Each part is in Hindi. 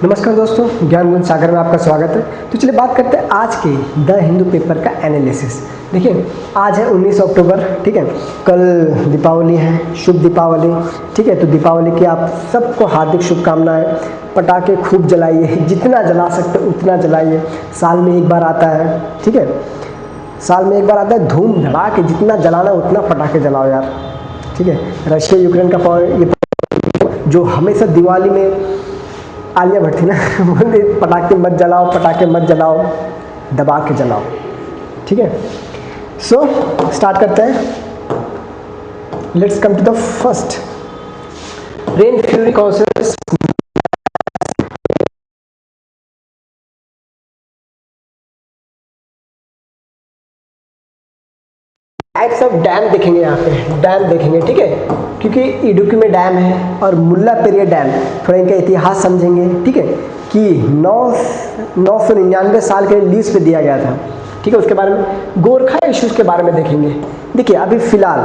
नमस्कार दोस्तों, ज्ञान गुण सागर में आपका स्वागत है। तो चलिए बात करते हैं आज के द हिंदू पेपर का एनालिसिस। देखिए, आज है 19 अक्टूबर, ठीक है। कल दीपावली है, शुभ दीपावली, ठीक है। तो दीपावली की आप सबको हार्दिक शुभकामनाएं। पटाखे खूब जलाइए, जितना जला सकते उतना जलाइए। साल में एक बार आता है, ठीक है। साल में एक बार आता है, धूम धड़ाके जितना जलाना उतना पटाखे जलाओ यार, ठीक है। रशिया यूक्रेन का ये जो हमेशा दिवाली में आलिया भट्ट थी ना, बोलते पटाखे मत जलाओ, पटाखे मत जलाओ, दबा के जलाओ, ठीक है। सो स्टार्ट करते हैं। Let's come to the first. Rain fury causes types of dam देखेंगे, यहाँ पे डैम देखेंगे, ठीक है। क्योंकि इडुक्की में डैम है और मुल्ला पेरियार डैम, थोड़ा इनका इतिहास समझेंगे, ठीक है। कि 999 साल के लीज पे दिया गया था, ठीक है। उसके बारे में गोरखा इश्यूज के बारे में देखेंगे। देखिए, अभी फिलहाल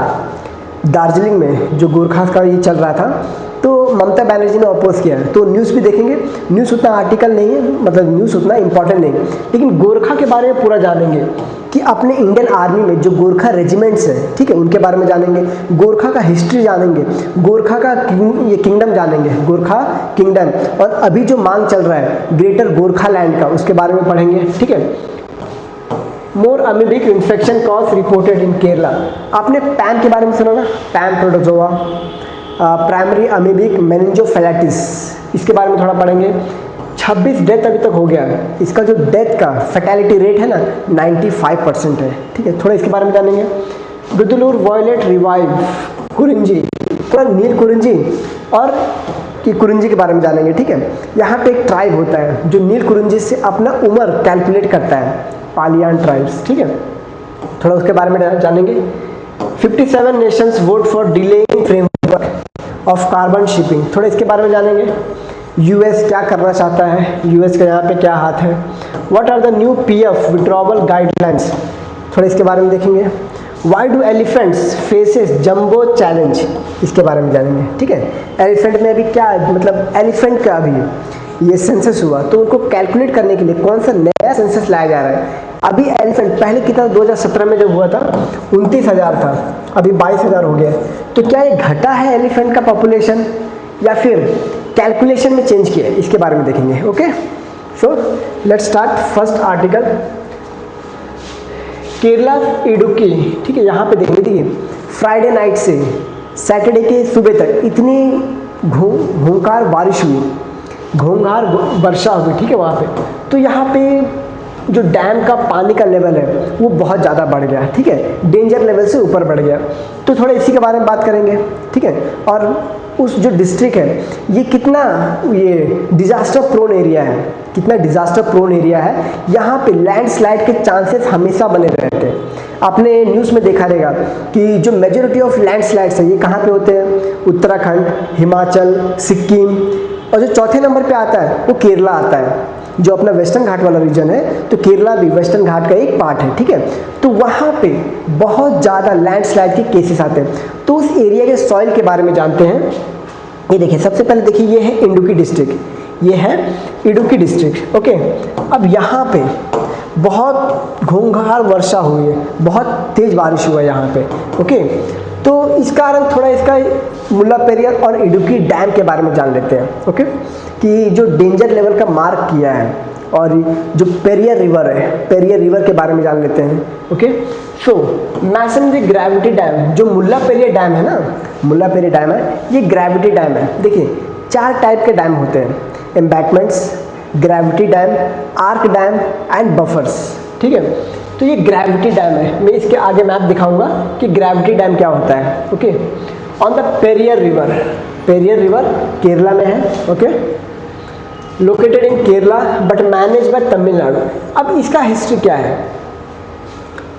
दार्जिलिंग में जो गोरखा का ये चल रहा था, तो ममता बनर्जी ने अपोज किया है। तो न्यूज़ भी देखेंगे। न्यूज़ उतना आर्टिकल नहीं है, मतलब न्यूज़ उतना इंपॉर्टेंट नहीं, लेकिन गोरखा के बारे में पूरा जानेंगे कि अपने इंडियन आर्मी में जो गोरखा रेजिमेंट्स हैं, ठीक है, उनके बारे में जानेंगे। गोरखा का हिस्ट्री जानेंगे, गोरखा का ये किंगडम जानेंगे, गोरखा किंगडम। और अभी जो मांग चल रहा है ग्रेटर गोरखा लैंड का, उसके बारे में पढ़ेंगे, ठीक है। More amoebic infection cause reported in Kerala. आपने पैम के बारे में सुना ना, PAM protozoa, primary amoebic meningoencephalitis, इसके बारे में थोड़ा पढ़ेंगे। 26 डेथ अभी तक हो गया है। इसका जो डेथ का फैटेलिटी रेट है ना 95% है, ठीक है। थोड़ा इसके बारे में जानेंगे। गुदलूर वॉयलेट रिवाइव कुरिंजी, थोड़ा नील कुरिंजी और की कुरिंजी के बारे में जानेंगे, ठीक है। यहाँ पे एक ट्राइब होता है जो नील कुरिंजी से अपना उम्र कैलकुलेट करता है, पालियान ट्राइब्स, ठीक है। थोड़ा उसके बारे में जानेंगे। 57 Nations vote for delaying framework of carbon shipping, थोड़ा इसके बारे में जानेंगे। यूएस क्या करना चाहता है, यूएस का यहाँ पे क्या हाथ है। What are the new PF withdrawal guidelines, थोड़ा इसके बारे में देखेंगे। Why do elephants faces jumbo challenge, इसके बारे में जानेंगे, ठीक है। एलिफेंट में अभी क्या, मतलब एलिफेंट का अभी ये सेंसस हुआ, तो उनको कैलकुलेट करने के लिए कौन सा नया सेंसस लाया जा रहा है। अभी एलिफेंट पहले कितना 2017 में जब हुआ था 29,000 था, अभी 22,000 हो गया। तो क्या ये घटा है एलिफेंट का पॉपुलेशन या फिर कैलकुलेशन में चेंज किया है, इसके बारे में देखेंगे, okay. So let's start first article. Kerala Idukki, ठीक है। यहाँ पे देखेंगे, ठीक है। फ्राइडे नाइट से सैटरडे के सुबह तक इतनी घूंघार बारिश हुई, घूंघार वर्षा हुई, ठीक है वहाँ पे। तो यहाँ पे जो डैम का पानी का लेवल है वो बहुत ज़्यादा बढ़ गया, ठीक है। डेंजर लेवल से ऊपर बढ़ गया। तो थोड़ा इसी के बारे में बात करेंगे, ठीक है। और उस जो डिस्ट्रिक्ट है ये कितना ये डिज़ास्टर प्रोन एरिया है, कितना डिज़ास्टर प्रोन एरिया है। यहाँ पे लैंडस्लाइड के चांसेस हमेशा बने रहते हैं। आपने न्यूज़ में देखा रहेगा कि जो मेजॉरिटी ऑफ लैंडस्लाइड्स है ये कहाँ पे होते हैं, उत्तराखंड, हिमाचल, सिक्किम। और जो चौथे नंबर पे आता है वो केरला आता है, जो अपना वेस्टर्न घाट वाला रीजन है। तो केरला भी वेस्टर्न घाट का एक पार्ट है, ठीक है। तो वहाँ पे बहुत ज़्यादा लैंडस्लाइड के केसेस आते हैं। तो उस एरिया के सॉइल के बारे में जानते हैं। ये देखिए, सबसे पहले देखिए, ये है इडुक्की डिस्ट्रिक्ट, ये है इडुक्की डिस्ट्रिक्ट, ओके। अब यहाँ पे बहुत घूंघार वर्षा हुई है, बहुत तेज़ बारिश हुआ है यहाँ पे, ओके। तो इस कारण थोड़ा इसका मुल्ला पेरियार और इडुक्की डैम के बारे में जान लेते हैं, ओके। कि जो डेंजर लेवल का मार्क किया है, और जो पेरियार रिवर है, पेरियार रिवर के बारे में जान लेते हैं, ओके। सो मैसनरी ग्रेविटी डैम, जो मुल्ला पेरियार डैम है ना, मुल्ला पेरियार डैम है, ये ग्रेविटी डैम है। देखिए, 4 टाइप के डैम होते हैं, embankments, gravity dam, arc dam and buffers, ठीक है। तो ये ग्रेविटी डैम है। मैं इसके आगे मैप दिखाऊंगा कि ग्रेविटी डैम क्या होता है, okay. On the Periyar river, Periyar river Kerala में है, okay. Located in Kerala but manage by Tamil Nadu. अब इसका हिस्ट्री क्या है,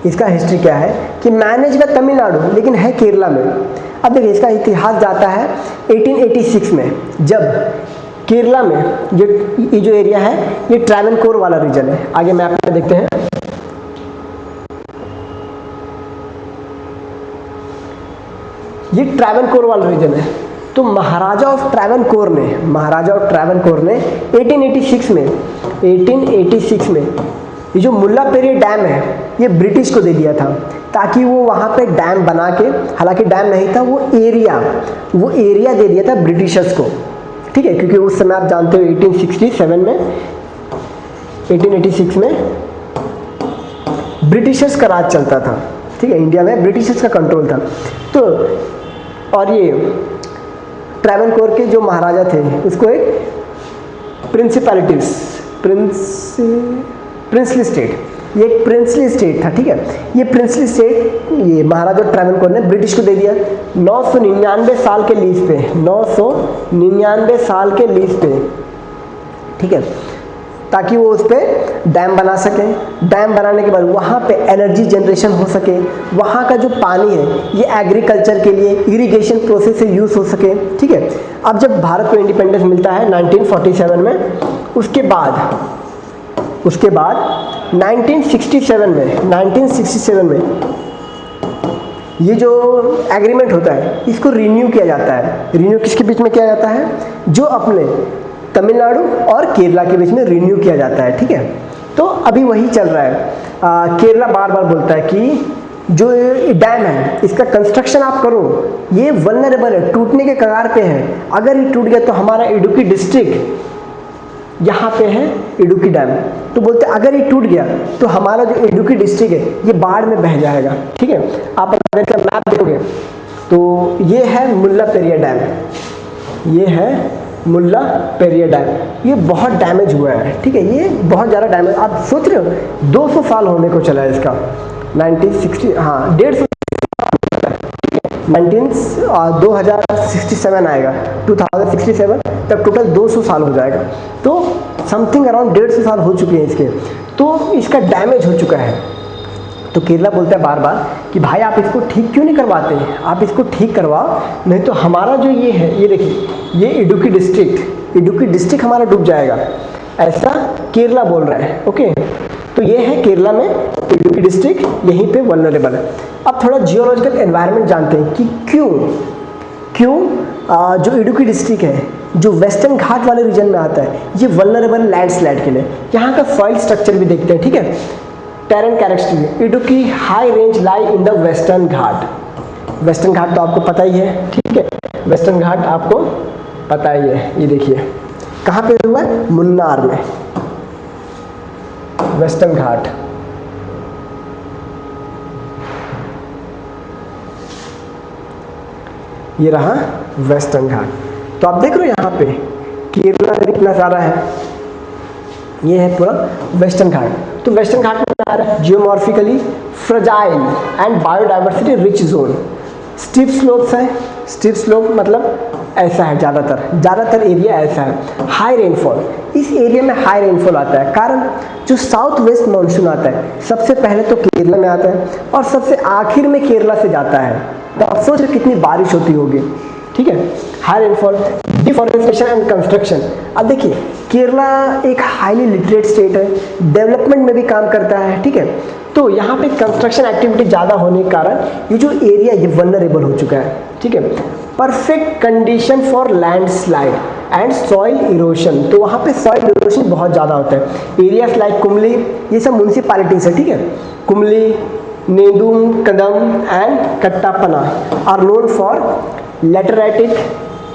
इसका हिस्ट्री क्या है कि मैनेज बाय तमिलनाडु लेकिन है केरला में। अब देखिए, इसका इतिहास जाता है 1886 में, जब केरला में ये जो एरिया है ये ट्रावनकोर वाला रीजन है। आगे मैप में देखते हैं। ये ट्रावनकोर वाला रीजन है। तो महाराजा ऑफ ट्रैवनकोर ने 1886 में ये जो मुल्लापेरिया डैम है ये ब्रिटिश को दे दिया था, ताकि वो वहाँ पे डैम बना के, हालांकि डैम नहीं था, वो एरिया दे दिया था ब्रिटिशर्स को, ठीक है। क्योंकि उस समय आप जानते हो 1886 में ब्रिटिशर्स का राज चलता था, ठीक है। इंडिया में ब्रिटिशर्स का कंट्रोल था। तो और ये ट्रैवनकोर के जो महाराजा थे उसको एक प्रिंसली स्टेट, ये एक प्रिंसली स्टेट था, ठीक है। ये प्रिंसली स्टेट ये महाराजा ट्रैवनकोर ने ब्रिटिश को दे दिया 999 साल के लीज पे, 999 साल के लीज पे, ठीक है, ताकि वो उस पर डैम बना सकें। डैम बनाने के बाद वहाँ पे एनर्जी जनरेशन हो सके, वहाँ का जो पानी है ये एग्रीकल्चर के लिए इरिगेशन प्रोसेस से यूज़ हो सके, ठीक है। अब जब भारत को इंडिपेंडेंस मिलता है 1947 में, उसके बाद 1967 में ये जो एग्रीमेंट होता है इसको रिन्यू किया जाता है। रिन्यू किसके बीच में किया जाता है? जो अपने तमिलनाडु और केरला के बीच में रिन्यू किया जाता है, ठीक है। तो अभी वही चल रहा है। केरला बार बार बोलता है कि जो डैम है इसका कंस्ट्रक्शन आप करो, ये वल्नरेबल है, टूटने के कगार पे है। अगर ये टूट गया तो हमारा इडुक्की डिस्ट्रिक्ट यहाँ पे है इडुक्की डैम, तो बोलते हैं अगर ये टूट गया तो हमारा जो इडुक्की डिस्ट्रिक्ट है ये बाढ़ में बह जाएगा, ठीक है। आप अगर इसका मैप देखोगे तो ये है मुल्लापेरिया डैम, ये है मुल्लापेरिया डैम, ये बहुत डैमेज हुआ है, ठीक है। ये बहुत ज़्यादा डैमेज, आप सोच रहे हो 200 साल होने को चला है इसका, 1960, हाँ 150 2067 आएगा, 2067 तक टोटल 200 साल हो जाएगा। तो समथिंग अराउंड 150 साल हो चुके हैं इसके, तो इसका डैमेज हो चुका है। तो केरला बोलता है बार बार कि भाई आप इसको ठीक क्यों नहीं करवाते, आप इसको ठीक करवाओ, नहीं तो हमारा जो ये है, ये देखिए ये इडुक्की डिस्ट्रिक्ट हमारा डूब जाएगा, ऐसा केरला बोल रहा है, ओके। तो ये है केरला में इडुक्की डिस्ट्रिक्ट, यहीं पे वल्नरेबल है। अब थोड़ा जियोलॉजिकल एनवायरनमेंट जानते हैं कि क्यों जो इडुक्की डिस्ट्रिक्ट है जो वेस्टर्न घाट वाले रीजन में आता है, ये वल्नरेबल लैंडस्लाइड के लिए। यहाँ का सॉइल स्ट्रक्चर भी देखते हैं, ठीक है। Terrain characteristic, Idukki high range lie in the Western Ghat. Western Ghat तो आपको पता ही है, ठीक है, वेस्टर्न घाट आपको पता ही है। ये देखिए कहाँ पे हुआ है, मुन्नार में वेस्टर्न घाट। ये रहा वेस्टर्न घाट। तो आप देख रहे हो यहाँ पे केरला कितना सारा है, ये है पूरा वेस्टर्न घाट। तो वेस्टर्न घाट में आ रहा है geomorphically fragile and biodiversity rich zone. Steep slopes है, स्टीप स्लोप मतलब ऐसा है, ज़्यादातर एरिया ऐसा है। हाई रेनफॉल, इस एरिया में हाई रेनफॉल आता है, कारण जो साउथ वेस्ट मानसून आता है सबसे पहले तो केरला में आता है और सबसे आखिर में केरला से जाता है। तो आप सोच रहे कितनी बारिश होती होगी, ठीक है। High rainfall, deforestation and construction. अब देखिए केरला एक हाईली लिटरेट स्टेट है, डेवलपमेंट में भी काम करता है, ठीक है। तो यहाँ पे कंस्ट्रक्शन एक्टिविटी ज़्यादा होने के कारण ये जो एरिया ये वल्नरेबल हो चुका है, ठीक है। Perfect condition for landslide and soil erosion, तो वहाँ पे सॉइल इरोशन बहुत ज़्यादा होता है। एरियाज लाइक कुमली, ये सब म्यूनसिपैलिटीज है, ठीक है। Kumily, Nedumkandam and Kattappana are known for lateritic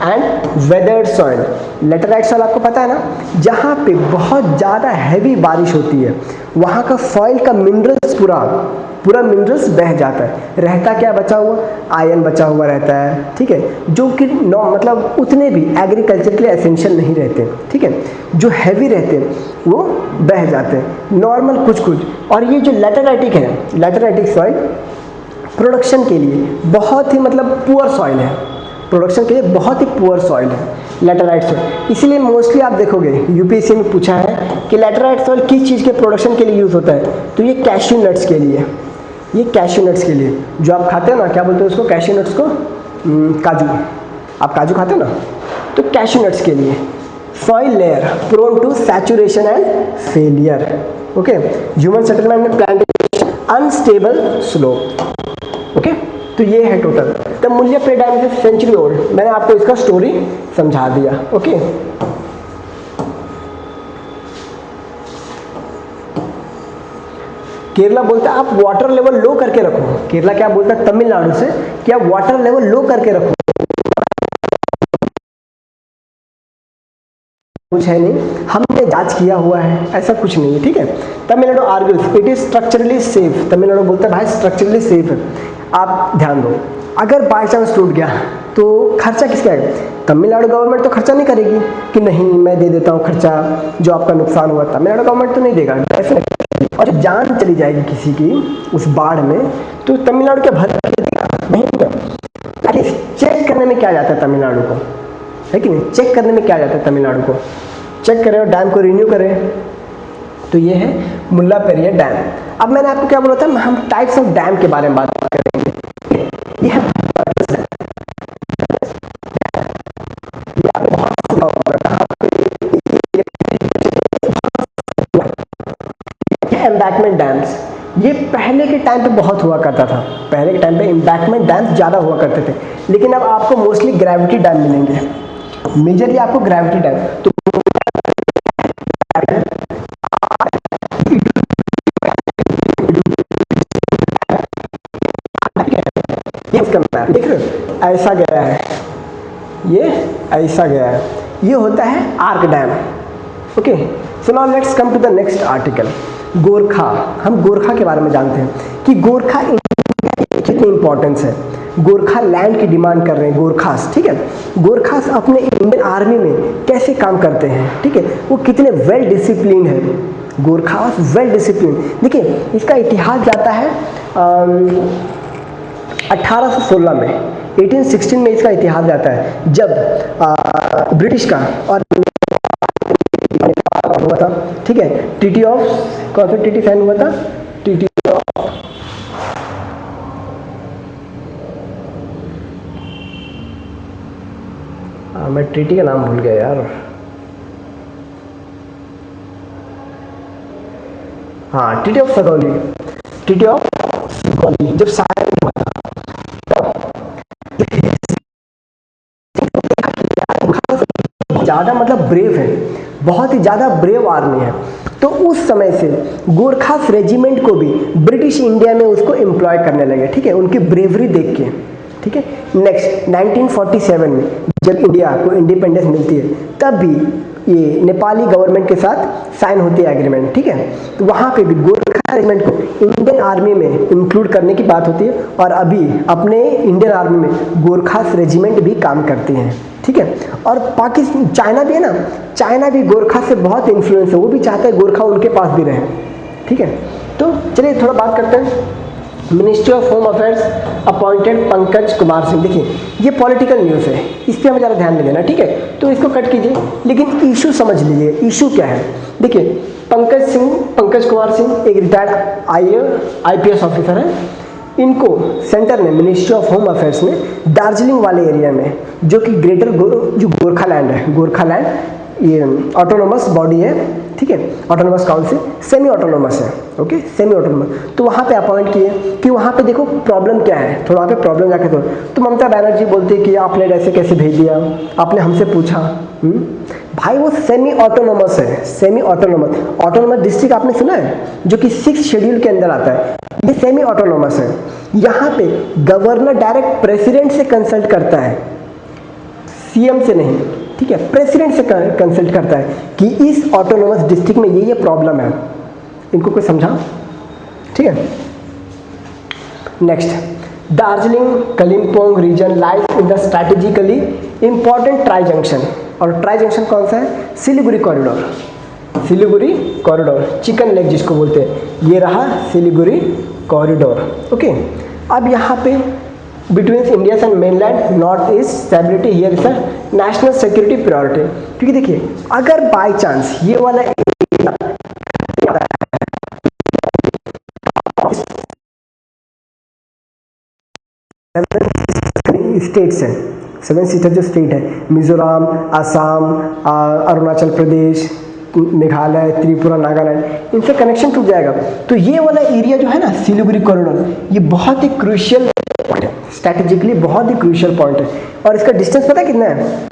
and weathered soil. Laterite soil आपको पता है ना, जहाँ पे बहुत ज़्यादा हैवी बारिश होती है वहाँ का सॉइल का मिनरल्स पूरा मिनरल्स बह जाता है, रहता क्या बचा हुआ, आयरन बचा हुआ रहता है, ठीक है, जो कि मतलब उतने भी एग्रीकल्चर के लिए एसेंशियल नहीं रहते, ठीक है। जो हैवी रहते हैं वो बह जाते हैं, नॉर्मल कुछ। और ये जो लेटराइटिक है, लेटराइटिक सॉइल प्रोडक्शन के लिए बहुत ही मतलब पुअर सॉइल है, प्रोडक्शन के लिए बहुत ही पुअर सॉइल है लेटराइट सॉइल। इसलिए मोस्टली आप देखोगे यूपीएससी में पूछा है कि लेटराइट सॉइल किस चीज़ के प्रोडक्शन के लिए यूज़ होता है, तो ये कैश्यू नट्स के लिए, ये कैश्यू नट्स के लिए जो आप खाते हैं ना, क्या बोलते हैं उसको, कैश्यू नट्स को, काजू, आप काजू खाते हैं ना, तो कैश्यू नट्स के लिए। Soil layer prone to saturation and failure, okay. Human settlement and plantation, unstable slope, okay. तो ये है total. The Mullaperiyar dam is century old, मैंने आपको इसका स्टोरी समझा दिया। ओके, केरला बोलता है आप वाटर लेवल लो करके रखो। केरला क्या बोलता है तमिलनाडु से कि आप वाटर लेवल लो करके रखो, कुछ है नहीं, हमने जांच किया हुआ है, ऐसा कुछ नहीं है, ठीक है। Tamil Nadu argues it is structurally safe, Tamil Nadu बोलता है भाई स्ट्रक्चरली सेफ है। आप ध्यान दो, अगर बाई चांस टूट गया तो खर्चा किसका आएगा? तमिलनाडु गवर्नमेंट तो खर्चा नहीं करेगी कि नहीं मैं दे देता हूँ खर्चा, जो आपका नुकसान हुआ तमिलनाडु गवर्नमेंट तो नहीं देगा डेफिनेटली। और जब जान चली जाएगी किसी की उस बाढ़ में तो तमिलनाडु क्या भर देगा? नहीं देगा। चेक करने में क्या जाता है तमिलनाडु को, है कि नहीं? चेक करने में क्या जाता है तमिलनाडु को? चेक करें और डैम को रिन्यू करें। तो ये है मुल्लापेरिया डैम। अब मैंने आपको क्या बोला था, हम टाइप्स ऑफ डैम के बारे में बात करेंगे। ये है एम्बैंकमेंट डैम्स। ये पहले के टाइम पे बहुत हुआ करता था, पहले के टाइम पे एम्बैंकमेंट डैम्स ज़्यादा हुआ करते थे, लेकिन अब आपको मोस्टली ग्रेविटी डैम मिलेंगे, मेजरली आपको ग्रेविटी डैम। तो देख रहे हो ऐसा गया है, ये ऐसा गया है, ये होता है arch dam. Okay, so now let's come to the next article, Gorkha. हम गोरखा के बारे में जानते हैं कि गोरखा कितनी इंपॉर्टेंस है। गोरखा लैंड की डिमांड कर रहे हैं गोरखास, ठीक है। गोरखास अपने इंडियन आर्मी में कैसे काम करते हैं, ठीक है, वो कितने वेल डिसिप्लिन है। गोरखास वेल डिसिप्लिन, देखिए इसका इतिहास जाता है 1816 में, 1816 में इसका इतिहास जाता है, जब ब्रिटिश का और हुआ था, ठीक है, ट्रीटी ऑफ, कौन सा ट्रीटी साइन हुआ था? ट्रीटी ऑफ मैं ट्रीटी का नाम भूल गया यार। हाँ, treaty of Sugauli, treaty of Sugauli जब साइन हुआ था, ज़्यादा मतलब ब्रेव है, बहुत ही ज़्यादा ब्रेव आर्मी है। तो उस समय से गोरखास रेजिमेंट को भी ब्रिटिश इंडिया में उसको एम्प्लॉय करने लगे, ठीक है, उनकी ब्रेवरी देख के, ठीक है। नेक्स्ट 1947 में जब इंडिया को इंडिपेंडेंस मिलती है, तब भी ये नेपाली गवर्नमेंट के साथ साइन होती है एग्रीमेंट, ठीक है। तो वहाँ पे भी गोरखा रेजिमेंट को इंडियन आर्मी में इंक्लूड करने की बात होती है, और अभी अपने इंडियन आर्मी में गोरखास रेजिमेंट भी काम करते हैं, ठीक है। और पाकिस्तान, चाइना भी है ना, चाइना भी गोरखा से बहुत इन्फ्लुएंस है, वो भी चाहता है गोरखा उनके पास भी रहे, ठीक है। तो चलिए थोड़ा बात करते हैं। Ministry of home affairs appointed Pankaj Kumar Singh. देखिए ये पॉलिटिकल न्यूज़ है, इस पर हमें ज़्यादा ध्यान नहीं देना, ठीक है, तो इसको कट कीजिए, लेकिन इशू समझ लीजिए, इशू क्या है। देखिए पंकज कुमार सिंह एक रिटायर्ड IPS ऑफिसर है। इनको सेंटर ने, मिनिस्ट्री ऑफ होम अफेयर्स ने दार्जिलिंग वाले एरिया में, जो कि ग्रेटर जो गोरखालैंड है, गोरखालैंड ये ऑटोनोमस बॉडी है, ठीक है, ऑटोनोमस काउंसिल, सेमी ऑटोनोमस है, ओके, सेमी ऑटोनोमस। तो वहाँ पे अपॉइंट किए कि वहाँ पे देखो प्रॉब्लम क्या है, थोड़ा वहाँ पे प्रॉब्लम जाके तो ममता बनर्जी बोलती है कि आपने ऐसे कैसे भेज दिया, आपने हमसे पूछा। भाई वो सेमी ऑटोनोमस है, सेमी ऑटोनोमस। ऑटोनोमस डिस्ट्रिक्ट आपने सुना है, जो कि 6 शेड्यूल के अंदर आता है, ये सेमी ऑटोनोमस है। यहाँ पे गवर्नर डायरेक्ट प्रेसिडेंट से कंसल्ट करता है, CM से नहीं, ठीक है, प्रेसिडेंट से कंसल्ट करता है कि इस ऑटोनोमस डिस्ट्रिक्ट में ये प्रॉब्लम है, इनको कोई समझा, ठीक है। Next, Darjeeling Kalimpong reason lies in the strategically important tri junction. और ट्राई जंक्शन कौन सा है? Siliguri corridor, Siliguri corridor, chicken leg जिसको बोलते हैं, ये रहा सिलीगुड़ी कॉरिडोर, ओके। अब यहाँ पे between India and mainland north east stability here is a national security priority. क्योंकि देखिए अगर बाय चांस ये वाला स्टेट्स हैं, 7 सीटर जो स्टेट है, मिजोरम, असम, अरुणाचल प्रदेश, मेघालय, त्रिपुरा, नागालैंड, इनसे कनेक्शन टूट जाएगा। तो ये वाला एरिया जो है ना, सिलीगुड़ी कॉरिडोर, ये बहुत ही क्रूशियल पॉइंट है, स्ट्रैटेजिकली बहुत ही क्रूशियल पॉइंट है। और इसका डिस्टेंस पता है कितना है?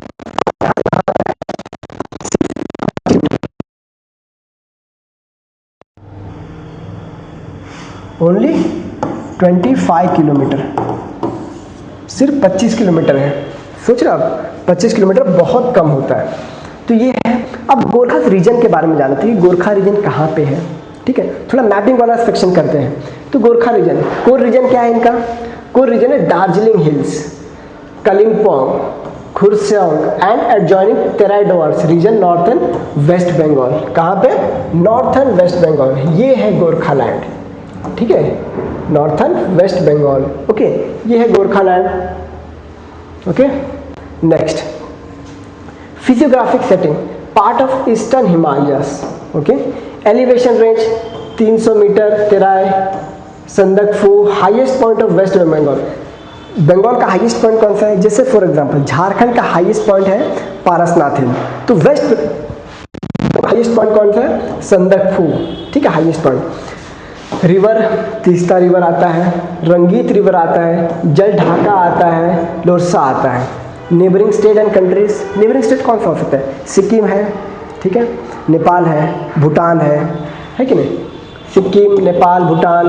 ओनली 25 किलोमीटर, सिर्फ 25 किलोमीटर है। सोच रहे आप, 25 किलोमीटर बहुत कम होता है। तो ये है। अब गोरखा रीजन के बारे में जानते हैं कि गोरखा रीजन कहाँ पे है। ठीक है, थोड़ा मैपिंग वाला सेक्शन करते हैं। तो गोरखा रीजन, कोर रीजन क्या है इनका? कोर रीजन है Darjeeling hills, Kalimpong, Kurseong and adjoining Terai Dooars region northern west Bengal. कहाँ पे? Northern west Bengal. ये है गोरखालैंड। ठीक है, नॉर्थन वेस्ट बंगाल। ओके, ये है Gorkhaland. Okay, next physiographic setting, part of eastern Himalayas. Okay, elevation range 300 meter, Terai Sandakphu, highest point of waste Bengal. Bengal का हाईएस्ट पॉइंट कौन सा है? जैसे फॉर एग्जांपल झारखंड का हाईएस्ट पॉइंट है पारसनाथ हिल, तो वेस्ट हाईएस्ट पॉइंट कौन सा है? संदकफू। ठीक है, highest point. River, Teesta river आता है, रंगीत रिवर आता है, जल ढाका आता है, लोरसा आता है। Neighbouring state and countries, neighbouring state कौन सा हो सकता है? सिक्किम है, ठीक है, नेपाल है, भूटान है कि नहीं? Sikkim, Nepal, Bhutan,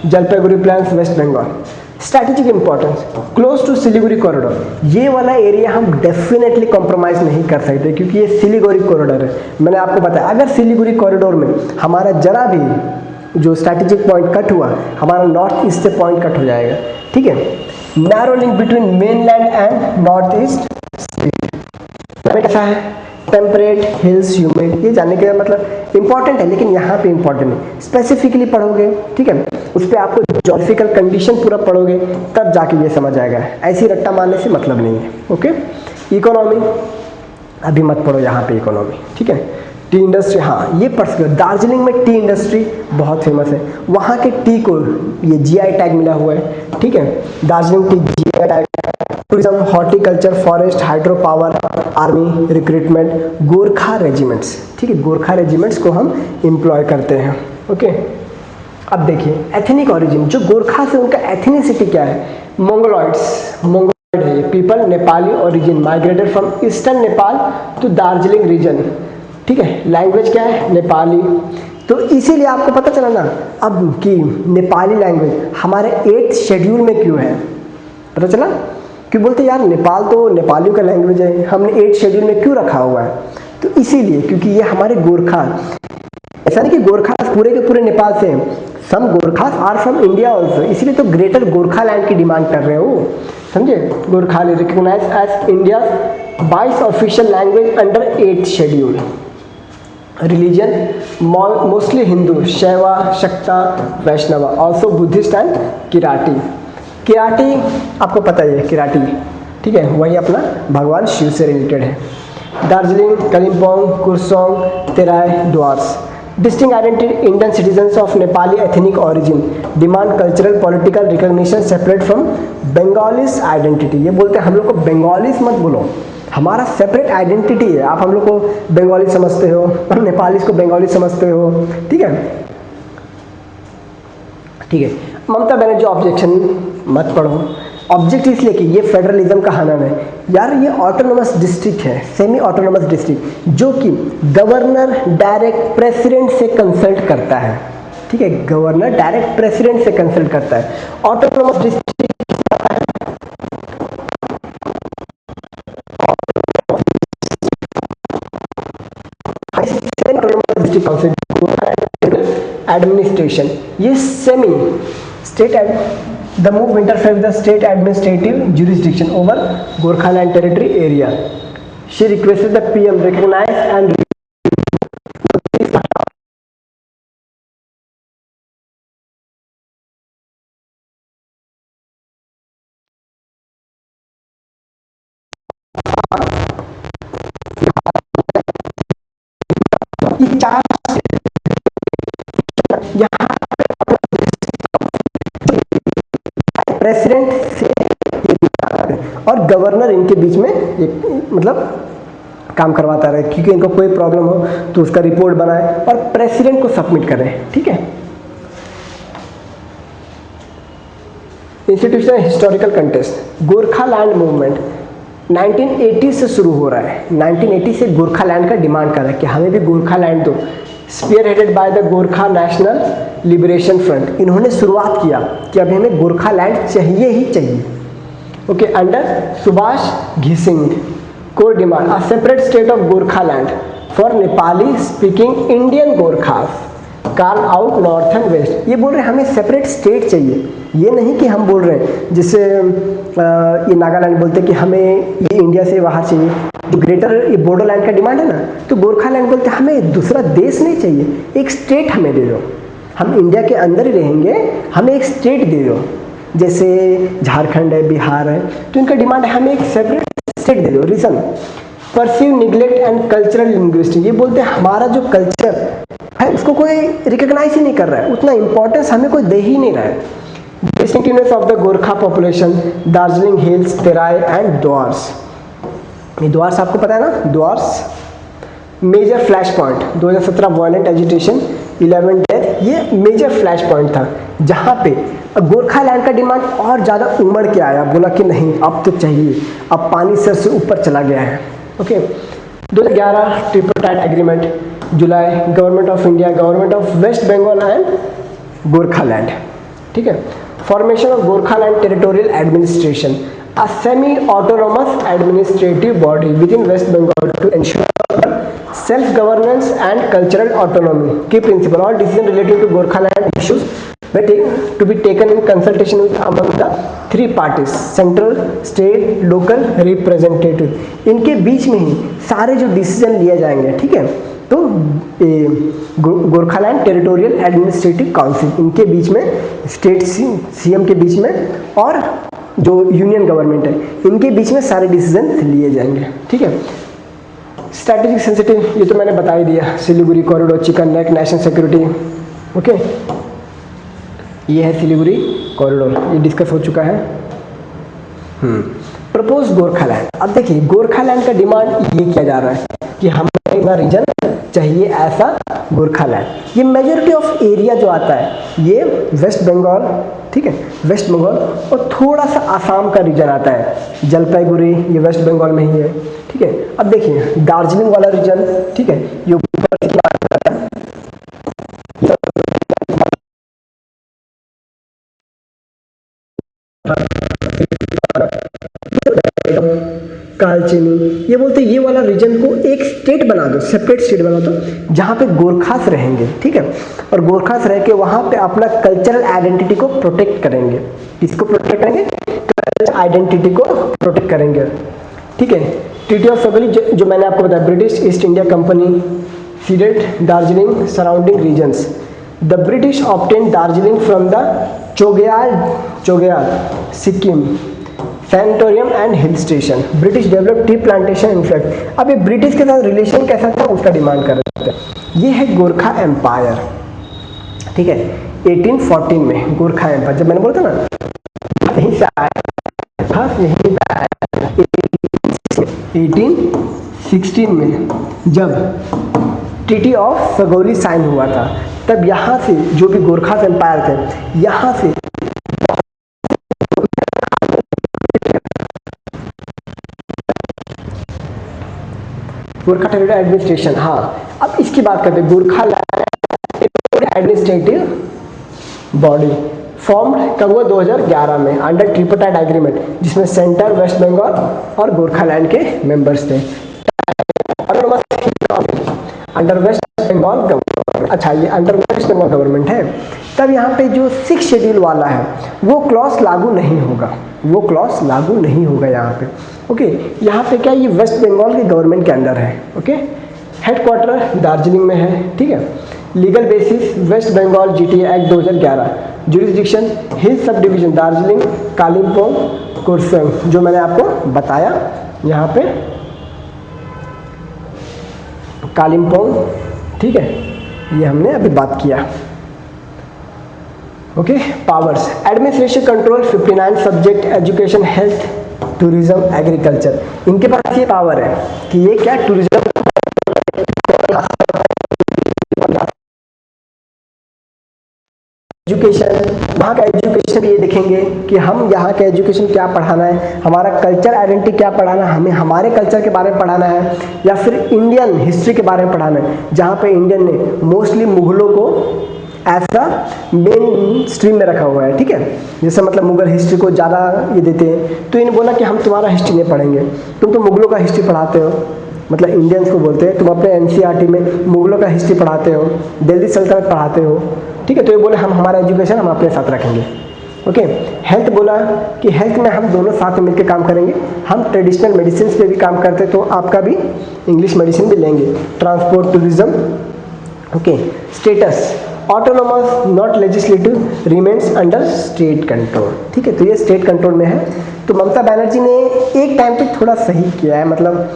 Jalpaiguri plains, west Bengal. Strategic importance, close to Siliguri corridor. ये वाला एरिया हम डेफिनेटली कॉम्प्रोमाइज़ नहीं कर सकते क्योंकि ये सिलीगुड़ी कॉरिडोर है। मैंने आपको बताया अगर सिलीगुड़ी कॉरिडोर में हमारा जरा भी जो स्ट्रैटेजिक पॉइंट कट हुआ, हमारा नॉर्थ ईस्ट से पॉइंट कट हो जाएगा। ठीक है, narrow link between mainland and north east कैसा है? Temperate, hills, humid. ये जानने का मतलब इंपॉर्टेंट है, लेकिन यहाँ पे इंपॉर्टेंट नहीं, स्पेसिफिकली पढ़ोगे। ठीक है, उस पर आपको ज्योग्राफिकल कंडीशन पूरा पढ़ोगे तब जाके ये समझ आएगा। ऐसी रट्टा मारने से मतलब नहीं है। ओके, इकोनॉमी अभी मत पढ़ो यहाँ पे इकोनॉमी। ठीक है, टी इंडस्ट्री, हाँ ये पढ़ सकते हो। दार्जिलिंग में टी इंडस्ट्री बहुत फेमस है, वहाँ के टी को ये जीआई टैग मिला हुआ है। ठीक है, Darjeeling tea GI tag. Tourism, horticulture, forest, hydro power, army, recruitment, Gorkha regiments. ठीक है, गोरखा रेजिमेंट्स को हम एम्प्लॉय करते हैं। ओके, अब देखिए एथनिक ओरिजिन, जो गोरखा से उनका एथनिसिटी क्या है? मोंगोलॉइड्स, मोंगोलॉइड है ये people, Nepali origin, migrated from eastern Nepal to Darjeeling region. ठीक है, लैंग्वेज क्या है? नेपाली। तो इसीलिए आपको पता चला ना अब कि नेपाली लैंग्वेज हमारे 8th शेड्यूल में क्यों है, पता चला? क्यों बोलते यार नेपाल तो नेपालियों का लैंग्वेज है, हमने 8th शेड्यूल में क्यों रखा हुआ है? तो इसीलिए क्योंकि ये हमारे गोरखा, ऐसा नहीं कि गोरखा पूरे के पूरे नेपाल से हैं, some Gorkhas are from India also, इसीलिए तो ग्रेटर गोरखा लैंड की डिमांड कर रहे हो। समझे? Gorkhali recognise as India 22 official language under 8th schedule. Religion mostly Hindu, Shaiva, Shakta, Vaishnava, also Buddhist and Kirati. Kirati आपको पता ही है, किराटी। ठीक है, वही अपना भगवान शिव से रिलेटेड है। Darjeeling, Kalimpong, Kurseong, Terai Dooars. Distinct identity, Indian citizens of Nepali ethnic origin, demand cultural political recognition separate from Bengalis identity. ये बोलते हैं हम लोग को बंगालीज मत बोलो, हमारा सेपरेट आइडेंटिटी है। आप हम लोग को बंगाली समझते हो, हम नेपालीज को बंगाली समझते हो। ठीक है, ठीक है। ममता बनर्जी ऑब्जेक्शन मत पढ़ो। ऑब्जेक्ट इसलिए कि ये फेडरलिज्म का हनन है यार। ये ऑटोनोमस डिस्ट्रिक्ट है, सेमी ऑटोनोमस डिस्ट्रिक्ट, जो कि गवर्नर डायरेक्ट प्रेसिडेंट से कंसल्ट करता है। ठीक है, गवर्नर डायरेक्ट प्रेसिडेंट से कंसल्ट करता है। ऑटोनोमस डिस्ट्रिक्ट एडमिनिस्ट्रेशन, ये semi state the move interfere with the state administrative jurisdiction over Gorkhaland territory area. She requested the PM recognize and president से और गवर्नर इनके बीच में एक मतलब काम करवाता रहे, क्योंकि इनको कोई प्रॉब्लम हो तो उसका रिपोर्ट बनाए और प्रेसिडेंट को सबमिट करें। ठीक है, institutional historical context, Gorkha land movement 1980 से शुरू हो रहा है। 1980 से गोरखा लैंड का डिमांड कर रहा है कि हमें भी गोरखा लैंड दो। Spearheaded by the Gorkha national liberation front, इन्होंने शुरुआत किया कि अभी हमें गोरखा लैंड चाहिए ही चाहिए। ओके, अंडर सुभाष घिसिंग को demand a separate state of Gorkha land for Nepali speaking Indian Gorkhas carve out north and west. ये बोल रहे हैं हमें सेपरेट स्टेट चाहिए, ये नहीं कि हम बोल रहे हैं जैसे ये नागालैंड बोलते हैं कि हमें ये इंडिया से बाहर चाहिए, जो ग्रेटर ये बोडोलैंड का डिमांड है ना, तो गोरखालैंड बोलते हैं हमें दूसरा देश नहीं चाहिए, एक स्टेट हमें दे दो, हम इंडिया के अंदर ही रहेंगे, हमें एक स्टेट दे दो। जैसे झारखंड है, बिहार है, तो इनका डिमांड है हमें एक सेपरेट स्टेट दे दो। Region perceive neglect and cultural linguistic, ये बोलते हैं हमारा जो कल्चर है उसको कोई रिकॉग्नाइज ही नहीं कर रहा है, उतना इंपॉर्टेंस हमें कोई दे ही नहीं रहा है। Distinctiveness of the Gorkha population, Darjeeling hills, Terai and Dooars. ये द्वार्स आपको पता है ना, Dooars major flash point 2017 violent agitation 11 death, ये मेजर फ्लैश पॉइंट था जहाँ पे गोरखा लैंड का डिमांड और ज़्यादा उमड़ के आया, बोला कि नहीं अब तो चाहिए, अब पानी सर से ऊपर चला गया है। Okay, 2011 tripartite agreement, July, government of India, government of waste Bengal and Gorkhaland. ठीक है, formation of Gorkha land territorial administration, a semi autonomous administrative body within West Bengal to ensure self governance and cultural autonomy. Key principle, all decision relating to Gorkha land issues were to be taken in consultation with among the three parties, central, state, local representative. इनके बीच में ही सारे जो डिसीजन लिए जाएंगे, ठीक है। तो गोरखालैंड टेरिटोरियल एडमिनिस्ट्रेटिव काउंसिल, इनके बीच में स्टेट सीएम के बीच में और जो यूनियन गवर्नमेंट है इनके बीच में सारे डिसीजन लिए जाएंगे, ठीक है। स्ट्रैटेजिक सेंसिटिव, ये तो मैंने बता ही दिया, Siliguri corridor, chicken neck, national security. Okay, ये है सिलीगुड़ी कॉरिडोर, ये डिस्कस हो चुका है। प्रपोज गोरखालैंड, अब देखिए गोरखालैंड का डिमांड ये किया जा रहा है कि हमें इतना रीजन चाहिए ऐसा गोरखालैंड। ये मेजॉरिटी ऑफ एरिया जो आता है ये वेस्ट बंगाल, ठीक है, वेस्ट बंगाल और थोड़ा सा आसाम का रीजन आता है, जलपाईगुड़ी ये वेस्ट बंगाल में ही है, ठीक है। अब देखिए दार्जिलिंग वाला रीजन, ठीक है, ये ऊपर से क्या आता है, कालचिनी, ये बोलते हैं ये वाला रीजन को एक स्टेट बना दो, सेपरेट स्टेट बना दो जहाँ पे गोरखास रहेंगे, ठीक है। और गोरखास रह के वहाँ पे अपना कल्चरल आइडेंटिटी को प्रोटेक्ट करेंगे। किसको प्रोटेक्ट करेंगे? कल्चरल आइडेंटिटी को प्रोटेक्ट करेंगे, ठीक है। ट्रीटी ऑफ सगोली जो मैंने आपको बताया, British East India company ceded Darjeeling surrounding regions. The British obtain Darjeeling from the Chogyal Sikkim sanatorium and hill station. British develop tea plantation in fact. अब ये ब्रिटिश के साथ रिलेशन कैसा था उसका डिमांड कर रहे थे। ये है गोरखा एम्पायर, ठीक है, 1814 में गोरखा एम्पायर, जब मैंने बोला था ना यहीं से आया, खास यहीं से आया 1816 में जब ट्रीटी ऑफ सगोली साइन हुआ था, तब यहाँ से जो भी गोरखा एम्पायर थे यहाँ से गोरखा टेरिटोरियल एडमिनिस्ट्रेशन। हाँ, अब इसकी बात करते हैं। गोरखा एडमिनिस्ट्रेटिव बॉडी फॉर्म्ड कब हुआ? 2011 में अंडर ट्रिपरटाइट एग्रीमेंट, जिसमें सेंटर, वेस्ट बंगाल और गोरखालैंड के मेंबर्स थे। अंडर वेस्ट बंगाल गवर्नमेंट, अच्छा ये अंडर वेस्ट बंगाल गवर्नमेंट है। तब यहाँ पे जो 6 शेड्यूल वाला है वो क्लॉज लागू नहीं होगा, वो क्लॉज लागू नहीं होगा यहाँ पे। ओके, यहाँ पे क्या, ये वेस्ट बंगाल के गवर्नमेंट के अंडर है। ओके, हेडक्वार्टर दार्जिलिंग में है, ठीक है। Legal basis West Bengal GTA act 2011। Jurisdiction hill sub division Darjeeling, Kalimpong, Kurseong, जो मैंने आपको बताया यहाँ पे कालिम्पोंग, ठीक है, ये हमने अभी बात किया। Okay, powers administration control 59 subject education, health, tourism, agriculture. इनके पास ये पावर है कि ये क्या टूरिज्म एजुकेशन, वहाँ का एजुकेशन ये देखेंगे कि हम यहाँ का एजुकेशन क्या पढ़ाना है, हमारा कल्चर आइडेंटिटी क्या पढ़ाना है, हमें हमारे कल्चर के बारे में पढ़ाना है या फिर इंडियन हिस्ट्री के बारे में पढ़ाना है, जहाँ पे इंडियन ने मोस्टली मुगलों को ऐसा मेन स्ट्रीम में रखा हुआ है। ठीक है, जैसे मतलब मुगल हिस्ट्री को ज़्यादा ये देते हैं, तो इन्हें बोला कि हम तुम्हारा हिस्ट्री नहीं पढ़ेंगे, तुम तो मुगलों का हिस्ट्री पढ़ाते हो, मतलब इंडियंस को बोलते हैं, तुम अपने एनसीईआरटी में मुगलों का हिस्ट्री पढ़ाते हो, दिल्ली सल्तनत पढ़ाते हो। ठीक है, तो ये बोले हम हमारा एजुकेशन हम अपने साथ रखेंगे। ओके, हेल्थ बोला कि हेल्थ में हम दोनों साथ में मिलकर काम करेंगे, हम ट्रेडिशनल मेडिसिन पे भी काम करते तो आपका भी इंग्लिश मेडिसिन भी लेंगे। Transport, tourism. Okay, status autonomous not legislative remains under state control. ठीक है, तो ये स्टेट कंट्रोल में है। तो ममता बनर्जी ने एक टाइम पे थोड़ा सही किया है, मतलब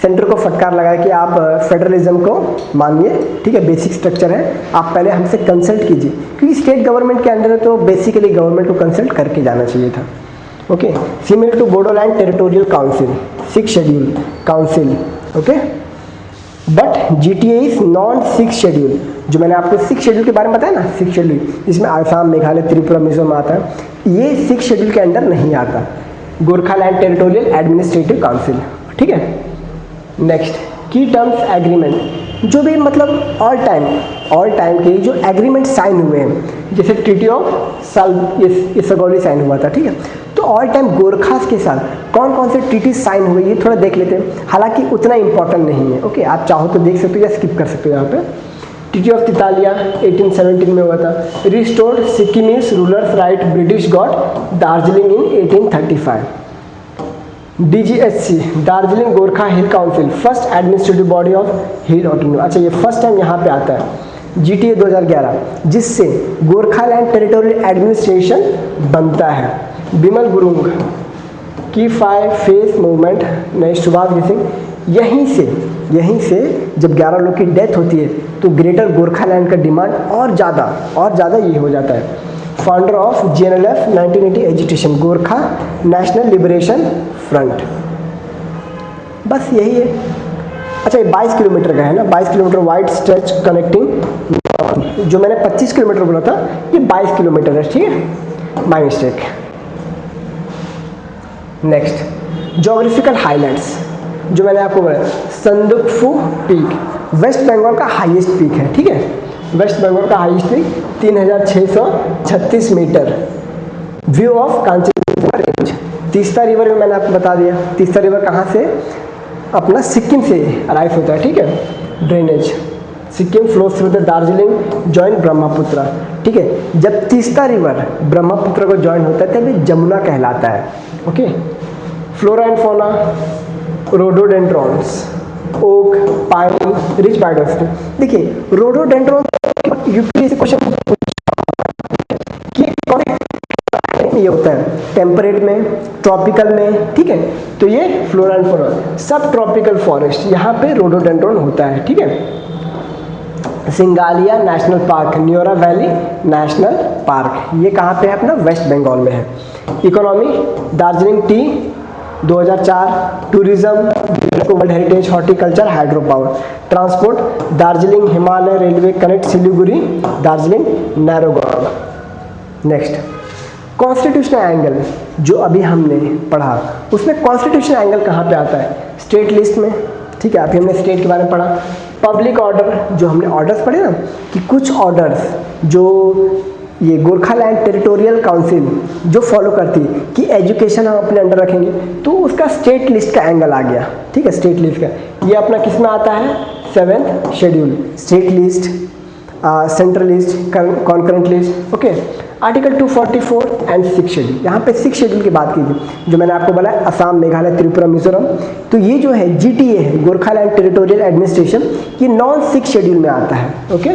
सेंटर को फटकार लगाया कि आप फेडरलिज्म को मानिए। ठीक है, बेसिक स्ट्रक्चर है, आप पहले हमसे कंसल्ट कीजिए, क्योंकि स्टेट गवर्नमेंट के अंडर है तो बेसिकली गवर्नमेंट को कंसल्ट करके जाना चाहिए था। Okay, similar to Bodoland territorial council, 6 schedule council. Okay, but GTA is non 6 schedule. जो मैंने आपको 6 शेड्यूल के बारे में बताया ना, 6 शेड्यूल जिसमें आसाम, मेघालय, त्रिपुरा, मिजोरम आता है, ये 6 शेड्यूल के अंडर नहीं आता। Gorkhaland territorial administrative council. ठीक है, नेक्स्ट की टर्म्स एग्रीमेंट, जो भी मतलब ऑल टाइम के जो एग्रीमेंट साइन हुए हैं, जैसे ट्रीटी ऑफ सगौली साइन हुआ था। ठीक है, तो ऑल टाइम गोरखास के साथ कौन कौन से ट्रीटी साइन हुए ये थोड़ा देख लेते हैं, हालांकि उतना इंपॉर्टेंट नहीं है। ओके, आप चाहो तो देख सकते हो या स्किप कर सकते हो। यहाँ पे ट्रीटी ऑफ तितालिया 1817 में हुआ था। Restored Sikkimese rulers right British got Darjeeling in 1835। DGHC Darjeeling Gorkha hill council, first administrative body of hill autonomy. अच्छा, ये फर्स्ट टाइम यहाँ पे आता है। GTA 2011, जिससे गोरखालैंड टेरिटोरियल एडमिनिस्ट्रेशन बनता है। बिमल गुरुंग की 5 फेस मूवमेंट, नहीं सुभाष सिंह, यहीं से जब 11 लोग की डेथ होती है तो ग्रेटर गोरखालैंड का डिमांड और ज़्यादा ये हो जाता है। Founder of GNLF 1980 agitation, Gorkha national liberation front. बस यही है। अच्छा, ये 22 किलोमीटर का है ना, 22 किलोमीटर वाइड स्ट्रेच कनेक्टिंग। जो मैंने 25 किलोमीटर बोला था, ये 22 किलोमीटर है। ठीक है, my mistake. Next geographical highlights, जो मैंने आपको बोला, संदकफू पीक वेस्ट बंगाल का हाईएस्ट पीक है। ठीक है, वेस्ट बंगाल का highest peak 3636 meter. View of Kanchenjunga range. Teesta river में मैंने आपको बता दिया, तीस्ता रिवर कहाँ से, अपना सिक्किम से अराइव होता है। ठीक है, drainage Sikkim flows through the Darjeeling join Brahmaputra. ठीक है, जब तीस्ता रिवर ब्रह्मपुत्र को ज्वाइन होता है तब ये जमुना कहलाता है। Okay, flora and fauna, rhododendrons, oak, pine, rich biodiversity. देखिए, रोडोडेंड्रॉन यूपीएससी से क्वेश्चन ये होता है टेम्परेट में, ट्रॉपिकल में। ठीक है, तो ये flora and fauna. Sub tropical forest यहाँ पे रोडोडेंड्रॉन होता है। ठीक है, Singalila national park, Neora valley national park, ये कहाँ पे है, अपना वेस्ट बंगाल में है। Economy, Darjeeling tea 2004, tourism, world heritage, horticulture, hydro power. Transport, Darjeeling Himalaya railway connect Siliguri, Darjeeling narrow gauge. Next constitutional angle, जो अभी हमने पढ़ा, उसमें कॉन्स्टिट्यूशनल एंगल कहाँ पे आता है, स्टेट लिस्ट में। ठीक है, अभी हमने स्टेट के बारे में पढ़ा। पब्लिक ऑर्डर, जो हमने ऑर्डर्स पढ़े ना, कि कुछ ऑर्डर्स जो ये गोरखालैंड टेरिटोरियल काउंसिल जो फॉलो करती है कि एजुकेशन हम अपने अंडर रखेंगे, तो उसका स्टेट लिस्ट का एंगल आ गया। ठीक है, स्टेट लिस्ट का ये अपना किस में आता है, 7th schedule. State list, central list, concurrent list. Okay, article 244 and 6 schedule. यहाँ पे 6 शेड्यूल की बात की थी, जो मैंने आपको बोला असम, मेघालय, त्रिपुरा, मिजोरम। तो ये जो है GTA है, गोरखालैंड टेरिटोरियल एडमिनिस्ट्रेशन, ये नॉन 6 शेड्यूल में आता है। ओके,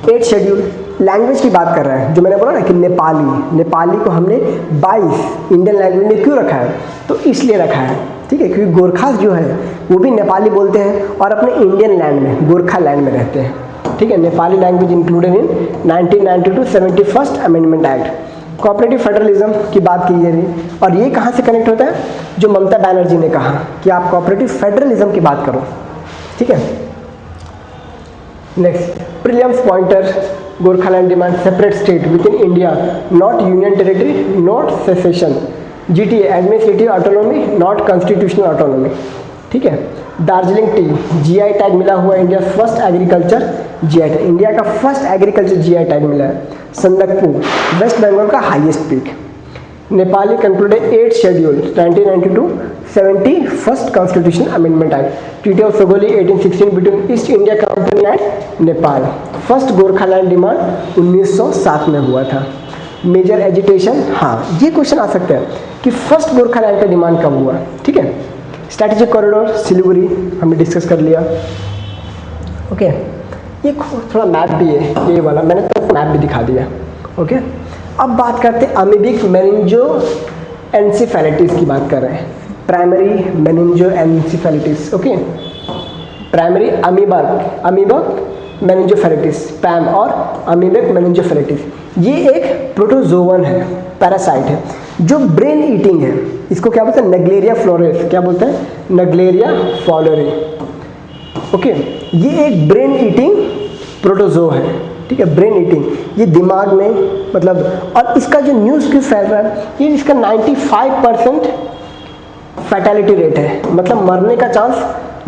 8 शेड्यूल लैंग्वेज की बात कर रहे हैं, जो मैंने बोला ना कि नेपाली को हमने 22 इंडियन लैंग्वेज में क्यों रखा है, तो इसलिए रखा है। ठीक है, क्योंकि गोरखास जो है वो भी नेपाली बोलते हैं और अपने इंडियन लैंड में, गोरखा लैंड में रहते हैं। ठीक है, Nepali language included in 1992 71st amendment act. Cooperative federalism की बात की गई, और ये कहाँ से कनेक्ट होता है, जो ममता बनर्जी ने कहा कि आप कोऑपरेटिव फेडरलिज्म की बात करो। ठीक है, next prelims pointer, Gorkhaland demand separate state within India, not union territory, not secession. GTA administrative autonomy, not constitutional autonomy, ठीक है। दार्जिलिंग टी जीआई टैग मिला हुआ, India first agriculture GI tag, India का फर्स्ट एग्रीकल्चर जीआई टैग मिला है। संदकपू वेस्ट बंगाल का highest peak. Nepali concluded 8 schedule 1992, 71st constitution amendment act, treaty of Sugauli 1816 between East India company and Nepal. First Gorkhaland demand 1907 में हुआ था। मेजर एजिटेशन, हाँ ये क्वेश्चन आ सकता है कि फर्स्ट गोरखालैंड का डिमांड कब हुआ, ठीक है। स्ट्रैटेजिक कॉरिडोर सिलीगुड़ी हमने डिस्कस कर लिया, ओके। ये थोड़ा मैप भी है, ये वाला मैंने तो मैप भी दिखा दिया, ओके। अब बात करते हैं अमीबिक मेनिंजो एनसेफेलाइटिस की बात कर रहे हैं। Primary meningoencephalitis, okay. Primary amoebic meningoencephalitis, PAM, और अमीबिक मेनिंजोफेलाइटिस, ये एक प्रोटोजोवन है, पैरासाइट है जो ब्रेन ईटिंग है। इसको क्या बोलते हैं? नेग्लेरिया फ्लोरेस, क्या बोलते हैं? नेग्लेरिया फ्लोरेरी, ओके। ये एक ब्रेन ईटिंग प्रोटोजो है, ठीक है, ब्रेन ईटिंग। ये दिमाग में मतलब, और इसका जो न्यूज़ क्यों फैल रहा है, ये इसका 95% फैटेलिटी रेट है, मतलब मरने का चांस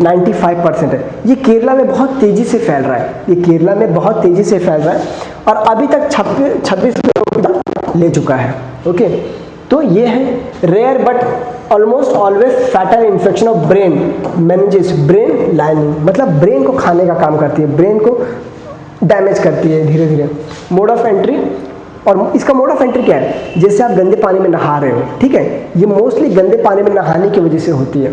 95% है। ये केरला में बहुत तेज़ी से फैल रहा है, ये केरला में बहुत तेज़ी से फैल रहा है, और अभी तक 26 लोगों ले चुका है, ओके। तो ये है rare but almost always fatal infection of brain meninges, brain lining, मतलब ब्रेन को खाने का काम करती है, ब्रेन को डैमेज करती है धीरे धीरे। मोड ऑफ एंट्री, और इसका मोड ऑफ एंट्री क्या है? जैसे आप गंदे पानी में नहा रहे हो, ठीक है, ये मोस्टली गंदे पानी में नहाने की वजह से होती है।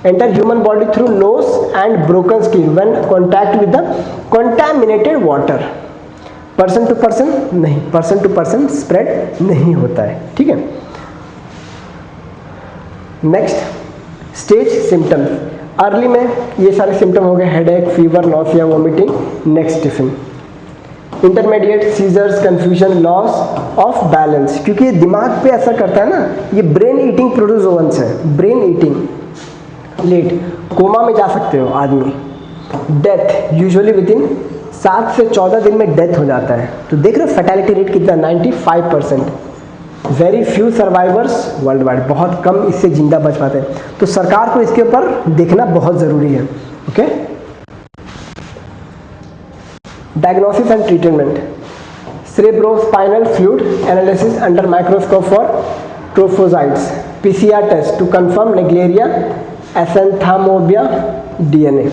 Enter human body through nose and broken skin when contact with the contaminated water. Person to person नहीं, पर्सन टू पर्सन स्प्रेड नहीं होता है, ठीक है। नेक्स्ट स्टेज सिम्टम्स, अर्ली में ये सारे सिम्टम हो गए, headache, fever, nausea, vomiting, neck stiffening. Intermediate seizures, confusion, loss of balance, क्योंकि ये दिमाग पे असर करता है ना, ये ब्रेन ईटिंग प्रोटोजोअन्स है, ब्रेन ईटिंग। लेट, कोमा में जा सकते हो आदमी। डेथ यूजुअली विद इन 7 से 14 दिन में डेथ हो जाता है। तो देख रहे हो फैटेलिटी रेट कितना, 95%। Very few survivors world wide, बहुत कम इससे जिंदा बच पाते हैं। तो सरकार को इसके ऊपर देखना बहुत ज़रूरी है, okay. Diagnosis and treatment, cerebrospinal fluid analysis under microscope for trophozoites, PCR test to confirm Naegleria acanthamoeba DNA,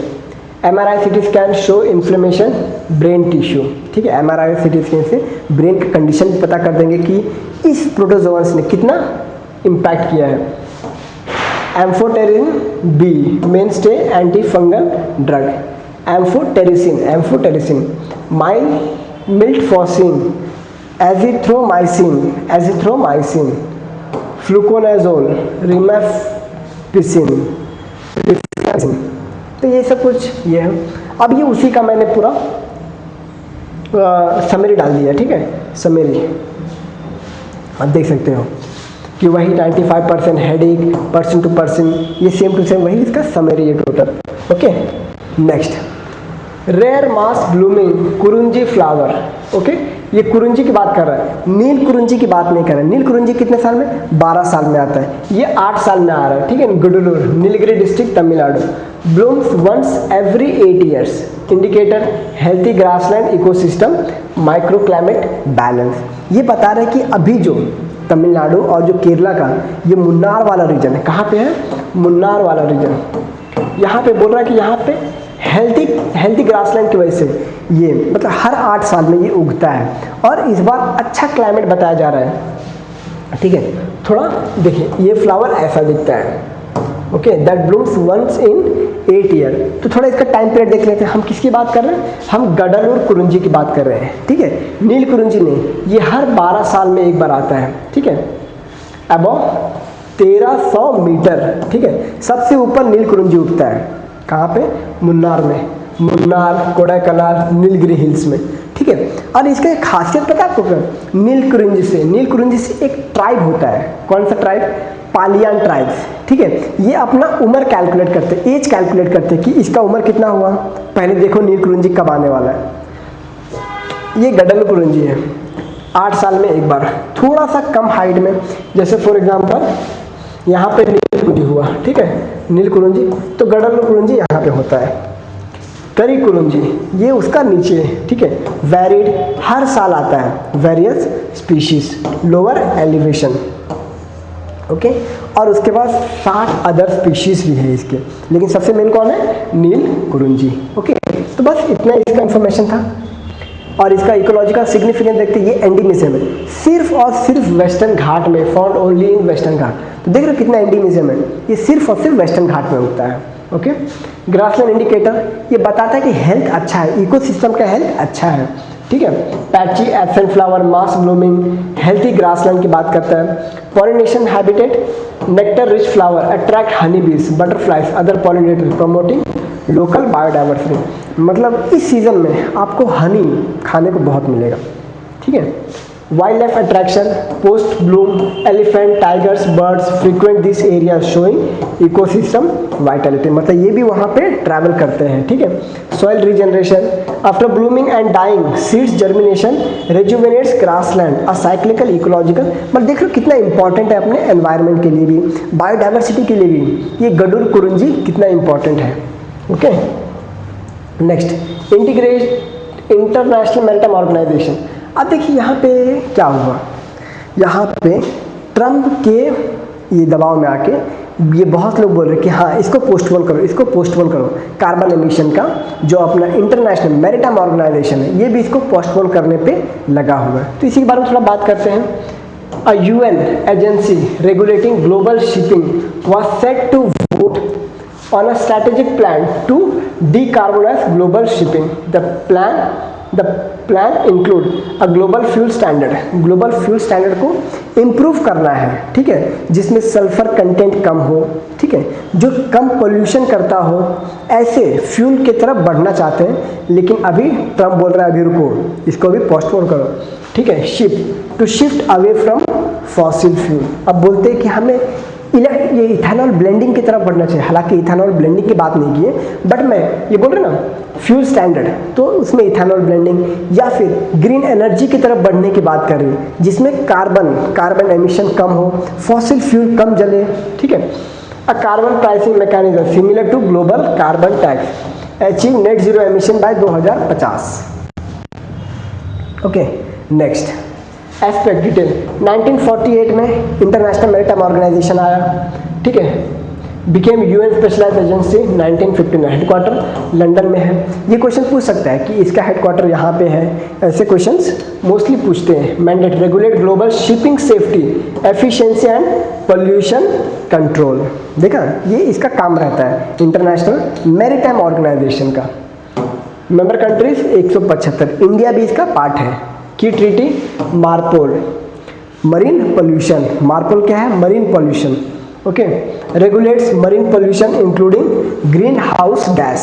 MRI CT scan show inflammation brain tissue, ठीक है। MRI CT स्कैन से ब्रेन की कंडीशन पता कर देंगे कि इस प्रोटोजोअन्स ने कितना इम्पैक्ट किया है। Amphotericin B mainstay antifungal drug, amphotericin, miltefosine, azithromycin, fluconazole, rifampicin. तो ये सब कुछ ये है। अब ये उसी का मैंने पूरा समरी डाल दिया, ठीक है, समरी आप देख सकते हो कि वही 95% हेडेक, पर्सन टू पर्सन, ये सेम टू सेम वही इसका समरी है टोटल, ओके। नेक्स्ट, रेयर मास ब्लूमिंग कुरुंजी फ्लावर, ओके। ये कुरुंजी की बात कर रहा है, नील कुरुंजी की बात नहीं कर रहा है। नील कुरुंजी कितने साल में? 12 साल में आता है, ये 8 साल में आ रहा है, ठीक है। Gudalur, Nilgiri district, Tamil Nadu. Blooms once every 8 years, indicator healthy grassland ecosystem, micro climate balance. ये बता रहे हैं कि अभी जो तमिलनाडु और जो केरला का ये मुन्नार वाला रीजन है, कहाँ पे है? मुन्नार वाला रीजन। यहाँ पे बोल रहा है कि यहाँ पे हेल्थी ग्रासलैंड की वजह से ये मतलब हर 8 साल में ये उगता है, और इस बार अच्छा क्लाइमेट बताया जा रहा है, ठीक है। थोड़ा देखिए, ये फ्लावर ऐसा दिखता है, okay, that blooms once in 8 year. तो थोड़ा इसका टाइम पीरियड देख लेते हैं। हम किसकी बात कर रहे हैं? हम गडलूर कुरुंजी की बात कर रहे हैं, ठीक है। नील कुरुंजी नहीं, ये हर 12 साल में एक बार आता है, ठीक है। अबव 1300 मीटर, ठीक है, सबसे ऊपर नील कुरुंजी उगता है। कहाँ पे? मुन्नार में, मुन्नार, कोडाईकनाल, नीलगिरी हिल्स में, ठीक है। और इसका एक खासियत पता है आपको क्या? नील कुरुंजी से एक ट्राइब होता है। कौन सा ट्राइब? पालियान ट्राइब्स, ठीक है। ये अपना उम्र कैलकुलेट करते हैं, एज कैलकुलेट करते हैं कि इसका उम्र कितना हुआ। पहले देखो नील कुरुंजी कब आने वाला है। ये गडलकुरुंजी है, 8 साल में एक बार, थोड़ा सा कम हाइट में। जैसे फॉर एग्जांपल यहाँ पे नीलकुरुंजी हुआ, ठीक है, नीलकुरुंजी, तो गडलकुरुंजी यहाँ पे होता है। करीकुरुंजी ये उसका नीचे है, ठीक है, वेरिड, हर साल आता है, various species, lower elevation, okay. और उसके बाद 60 अदर स्पीशीज भी है इसके, लेकिन सबसे मेन कौन है, नीलकुरुंजी, ओके। तो बस इतना इसका इंफॉर्मेशन था। और इसका इकोलॉजिकल सिग्निफिकेंस देखते हैं, ये एंडीमिज्म है, सिर्फ और सिर्फ वेस्टर्न घाट में, found only in western Ghat. तो देख रहे हो कितना एंडीमिज्म है, ये सिर्फ और सिर्फ वेस्टर्न घाट में उगता है, ओके। ग्रासलैंड इंडिकेटर ये बताता है कि हेल्थ अच्छा है, इकोसिस्टम का हेल्थ अच्छा है, ठीक है। Patchy absent flower, mass blooming, healthy grassland की बात करता है। Pollination habitat, nectar rich flower attract honey bees, butterflies, other pollinator, promoting local biodiversity. मतलब इस सीजन में आपको हनी खाने को बहुत मिलेगा, ठीक है। Wild life attraction, post Bloom, elephant, tigers, birds frequent this area showing ecosystem Vitality, मतलब ये भी वहाँ पे ट्रैवल करते हैं, ठीक है। Soil regeneration, after blooming and dying seeds germination rejuvenates grassland, a cyclical ecological. मतलब देख लो कितना इंपॉर्टेंट है अपने एनवायरनमेंट के लिए भी, बायोडाइवर्सिटी के लिए भी ये गडलकुरुंजी कितना इंपॉर्टेंट है, okay. Next, international maritime organization. अब देखिए यहाँ पे क्या हुआ, यहाँ पे ट्रम्प के ये दबाव में आके ये बहुत लोग बोल रहे हैं कि हाँ इसको पोस्टपोन करो, इसको पोस्टपोन करो, कार्बन एमिशन का जो अपना इंटरनेशनल मैरीटाइम ऑर्गेनाइजेशन है ये भी इसको पोस्टपोन करने पे लगा हुआ है। तो इसी के बारे में थोड़ा बात करते हैं। A UN agency regulating global shipping was set to vote on a strategic plan to decarbonize global shipping. The plan include a global fuel standard. Global fuel standard को इम्प्रूव करना है, ठीक है, जिसमें सल्फर कंटेंट कम हो, ठीक है, जो कम पोल्यूशन करता हो, ऐसे फ्यूल की तरफ बढ़ना चाहते हैं। लेकिन अभी ट्रम्प बोल रहा है अभी रुको, इसको भी पोस्टपोन करो, ठीक है। Shift away from fossil fuel. अब बोलते हैं कि हमें ये इथेनॉल ब्लेंडिंग की तरफ बढ़ना चाहिए। हालांकि इथेनॉल ब्लेंडिंग की बात नहीं की है, बट मैं ये बोल रहा ना फ्यूल स्टैंडर्ड, तो उसमें इथेनॉल ब्लेंडिंग या फिर ग्रीन एनर्जी की तरफ बढ़ने की बात कर रही है, जिसमें कार्बन एमिशन कम हो, फॉसिल फ्यूल कम जले, ठीक है। A carbon pricing mechanism similar to global carbon tax, achieve net zero emission by 2050, okay. Next aspect detail, 1948 में इंटरनेशनल मैरीटाइम ऑर्गेनाइजेशन आया, ठीक है, became UN specialized agency 1959, headquarter London में है। ये क्वेश्चन पूछ सकता है कि इसका हेडक्वार्टर यहाँ पे है, ऐसे क्वेश्चंस मोस्टली पूछते हैं। Mandate regulate global shipping safety, efficiency and pollution control. देखा, ये इसका काम रहता है इंटरनेशनल मैरीटाइम ऑर्गेनाइजेशन का। मेंबर कंट्रीज 175, इंडिया भी इसका पार्ट है। Key treaty MARPOL, marine pollution, MARPOL क्या है, marine pollution, okay. Regulates marine pollution including green house gas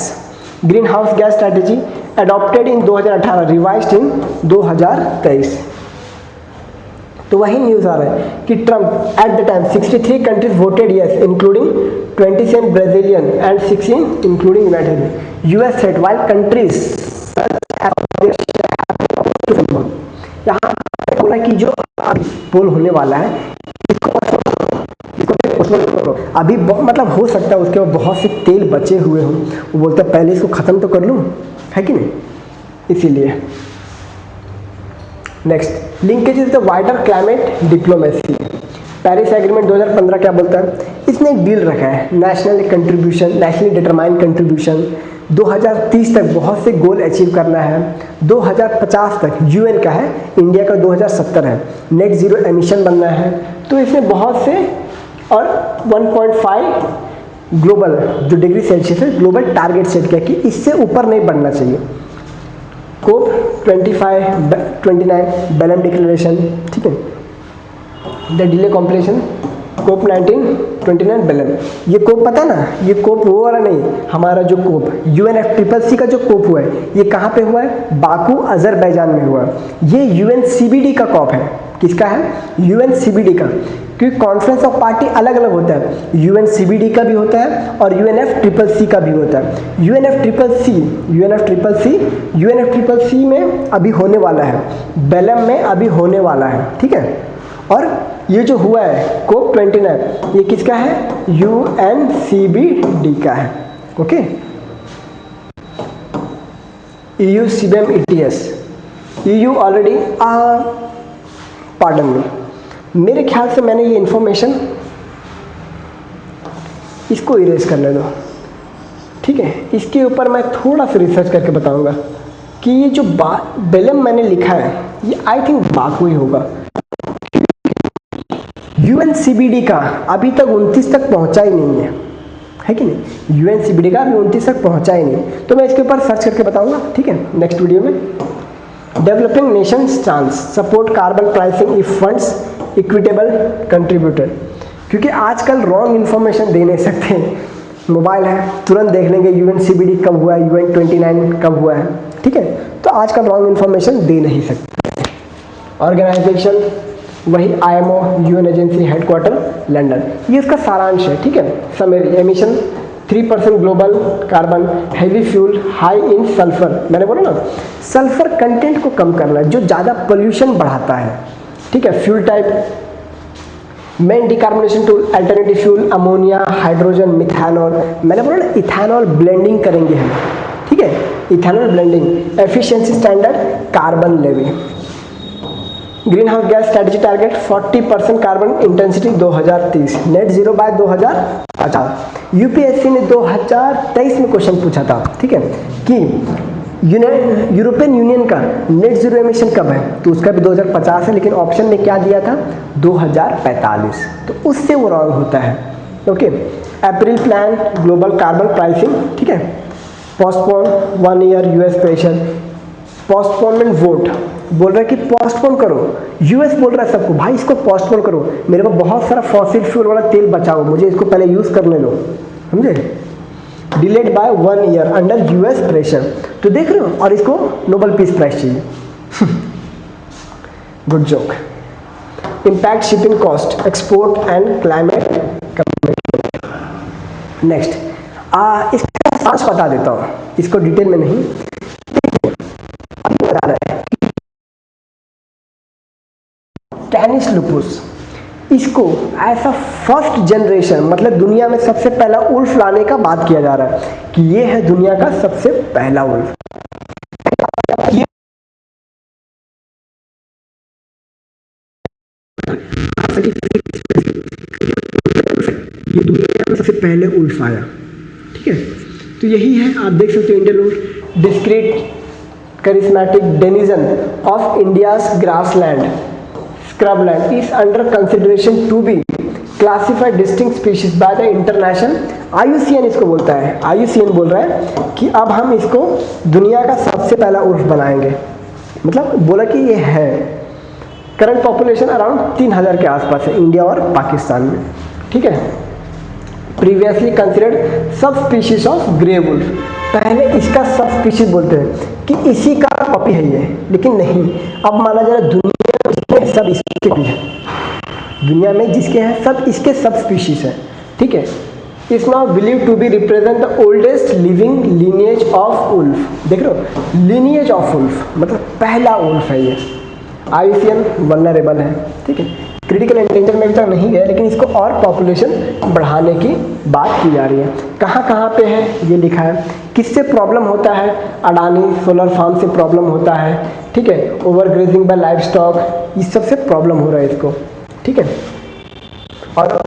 strategy adopted in 2018, revised in 2023। तो वही न्यूज़ आ रहा है कि Trump at the time 63 countries voted yes including 27 Brazilian and 16 including United US set while countries यहाँ बोला कि जो पोल होने वाला है इसको अभी मतलब हो सकता है उसके बहुत से तेल बचे हुए हों, वो बोलते हैं पहले इसको ख़त्म तो कर लूँ, है कि नहीं, इसीलिए। Next, linkage is the wider climate diplomacy. Paris agreement 2015 क्या बोलता है, इसने एक डील रखा है, national contribution, nationally determined contribution, 2030 तक बहुत से गोल अचीव करना है, 2050 तक UN का है, इंडिया का 2070 है, नेट जीरो एमिशन बनना है। तो इसमें बहुत से और 1.5 ग्लोबल जो डिग्री सेल्सियस है ग्लोबल टारगेट सेट किया कि इससे ऊपर नहीं बढ़ना चाहिए। कोप 29 बेलम डिक्लेरेशन, ठीक है, द डिले कॉम्पिलेशन कोप 1929 बेलम। ये कोप पता ना, ये कोप वो वाला नहीं, हमारा जो कोप UNFCCC का जो कोप हुआ है ये कहाँ पे हुआ है, बाकू अजरबैजान में हुआ है। ये UNCBD का कोप है, किसका है, UNCBD का। क्योंकि कॉन्फ्रेंस ऑफ पार्टी अलग अलग होता है, यूएनसीबीडी का भी होता है और यूएनएफसीसीसी का भी होता है। यूएनएफसीसीसी में अभी होने वाला है, बेलम में अभी होने वाला है, ठीक है। और ये जो हुआ है COP29 ये किसका है, यूएनसीबीडी का है, okay. EU CBAM ETS, EU already pardon में, मेरे ख्याल से मैंने ये इन्फॉर्मेशन इसको इरेज करने दो, ठीक है। इसके ऊपर मैं थोड़ा सा रिसर्च करके बताऊंगा कि ये जो बेलम मैंने लिखा है ये आई थिंक बाकू ही होगा। यूएनसीबीडी का अभी तक 29 तक पहुंचा ही नहीं है कि नहीं, यूएनसीबीडी का अभी 29 तक पहुंचा ही नहीं, तो मैं इसके ऊपर सर्च करके बताऊंगा, ठीक है, नेक्स्ट वीडियो में। Developing nation chance support carbon pricing if funds equitable contributor, क्योंकि आजकल रॉन्ग इन्फॉर्मेशन दे नहीं सकते, मोबाइल है तुरंत देख लेंगे यूएनसीबीडी कब हुआ है, UN29 कब हुआ है, ठीक है, तो आजकल रॉन्ग इन्फॉर्मेशन दे नहीं सकते। ऑर्गेनाइजेशन वही IMO, UN agency, headquarter London, ये उसका सारांश है, ठीक है। Summary, emission 3% global carbon, heavy fuel, high in sulphur, मैंने बोला ना सल्फर कंटेंट को कम करना जो ज़्यादा पोल्यूशन बढ़ाता है, ठीक है। Fuel type, main decarbonisation tool, alternative fuel, ammonia, hydrogen, methanol, मैंने बोला ना इथानॉल ब्लेंडिंग करेंगे हम, ठीक है, ethanol blending, efficiency standard, carbon levy, green house gas strategy target 40% carbon intensity 2030, net zero by 2050। UPSC ने 2023 में क्वेश्चन पूछा था, ठीक है, कि यूरोपियन यूनियन का नेट जीरो एमिशन कब है, तो उसका भी 2050 है, लेकिन ऑप्शन में क्या दिया था 2045, तो उससे वो रॉन्ग होता है, ओके। अप्रैल प्लान ग्लोबल कार्बन प्राइसिंग, ठीक है, postpone 1 year US pressure, postponement vote बोल रहा है कि पोस्टपोन करो, यूएस बोल रहा है सबको भाई इसको पोस्टपोन करो, मेरे पास बहुत सारा फॉसिल फ्यूल वाला तेल बचाओ, मुझे इसको पहले यूज करने दो, समझे। Delayed by 1 year under US pressure, तो देख रहे हो, और इसको नोबेल पीस प्राइज चाहिए good joke. Impact shipping cost, export and climate commitment. Next इसका सांस बता देता हूँ, इसको डिटेल में नहीं बता रहा है। कैनिस लुपुस, इसको ऐसा फर्स्ट जनरेशन, मतलब दुनिया में सबसे पहला उल्फ लाने का बात किया जा रहा है कि ये है दुनिया का सबसे पहला उल्फ। ये दुनिया में सबसे पहले उल्फ आया, ठीक है, तो यही है, आप देख सकते हो Indian wolf, discreet charismatic denizen of India's grassland scrubland is under consideration to be classified distinct species by the international IUCN, इसको बोलता है, IUCN बोल रहा है कि अब हम इसको दुनिया का सबसे पहला उल्फ बनाएंगे, मतलब बोला कि ये है। करंट पॉपुलेशन अराउंड 3000 के आसपास है इंडिया और पाकिस्तान में, ठीक है। प्रीवियसली कंसिडर्ड सब स्पीशीज ऑफ ग्रे वुल्फ, पहले इसका सब स्पीशीज बोलते हैं कि इसी का कॉपी है ये, लेकिन नहीं, अब माना जा रहा है दुनिया में सब इसके भी है, दुनिया में जिसके हैं सब इसके सब स्पीशीज है, ठीक है। Is now believe to be represent the oldest living lineage of wolf, देख रहे हो, लीनिएज ऑफ उल्फ मतलब पहला उल्फ है ये। IUCN वल्नरेबल है, ठीक है, क्रिटिकल एंडेंजर में अभी तक नहीं गया, लेकिन इसको और पॉपुलेशन बढ़ाने की बात की जा रही है। कहाँ कहाँ पे है ये लिखा है, किससे प्रॉब्लम होता है, अडानी सोलर फार्म से प्रॉब्लम होता है, ठीक है, overgrazing by livestock, इस सब से प्रॉब्लम हो रहा है इसको, ठीक है। और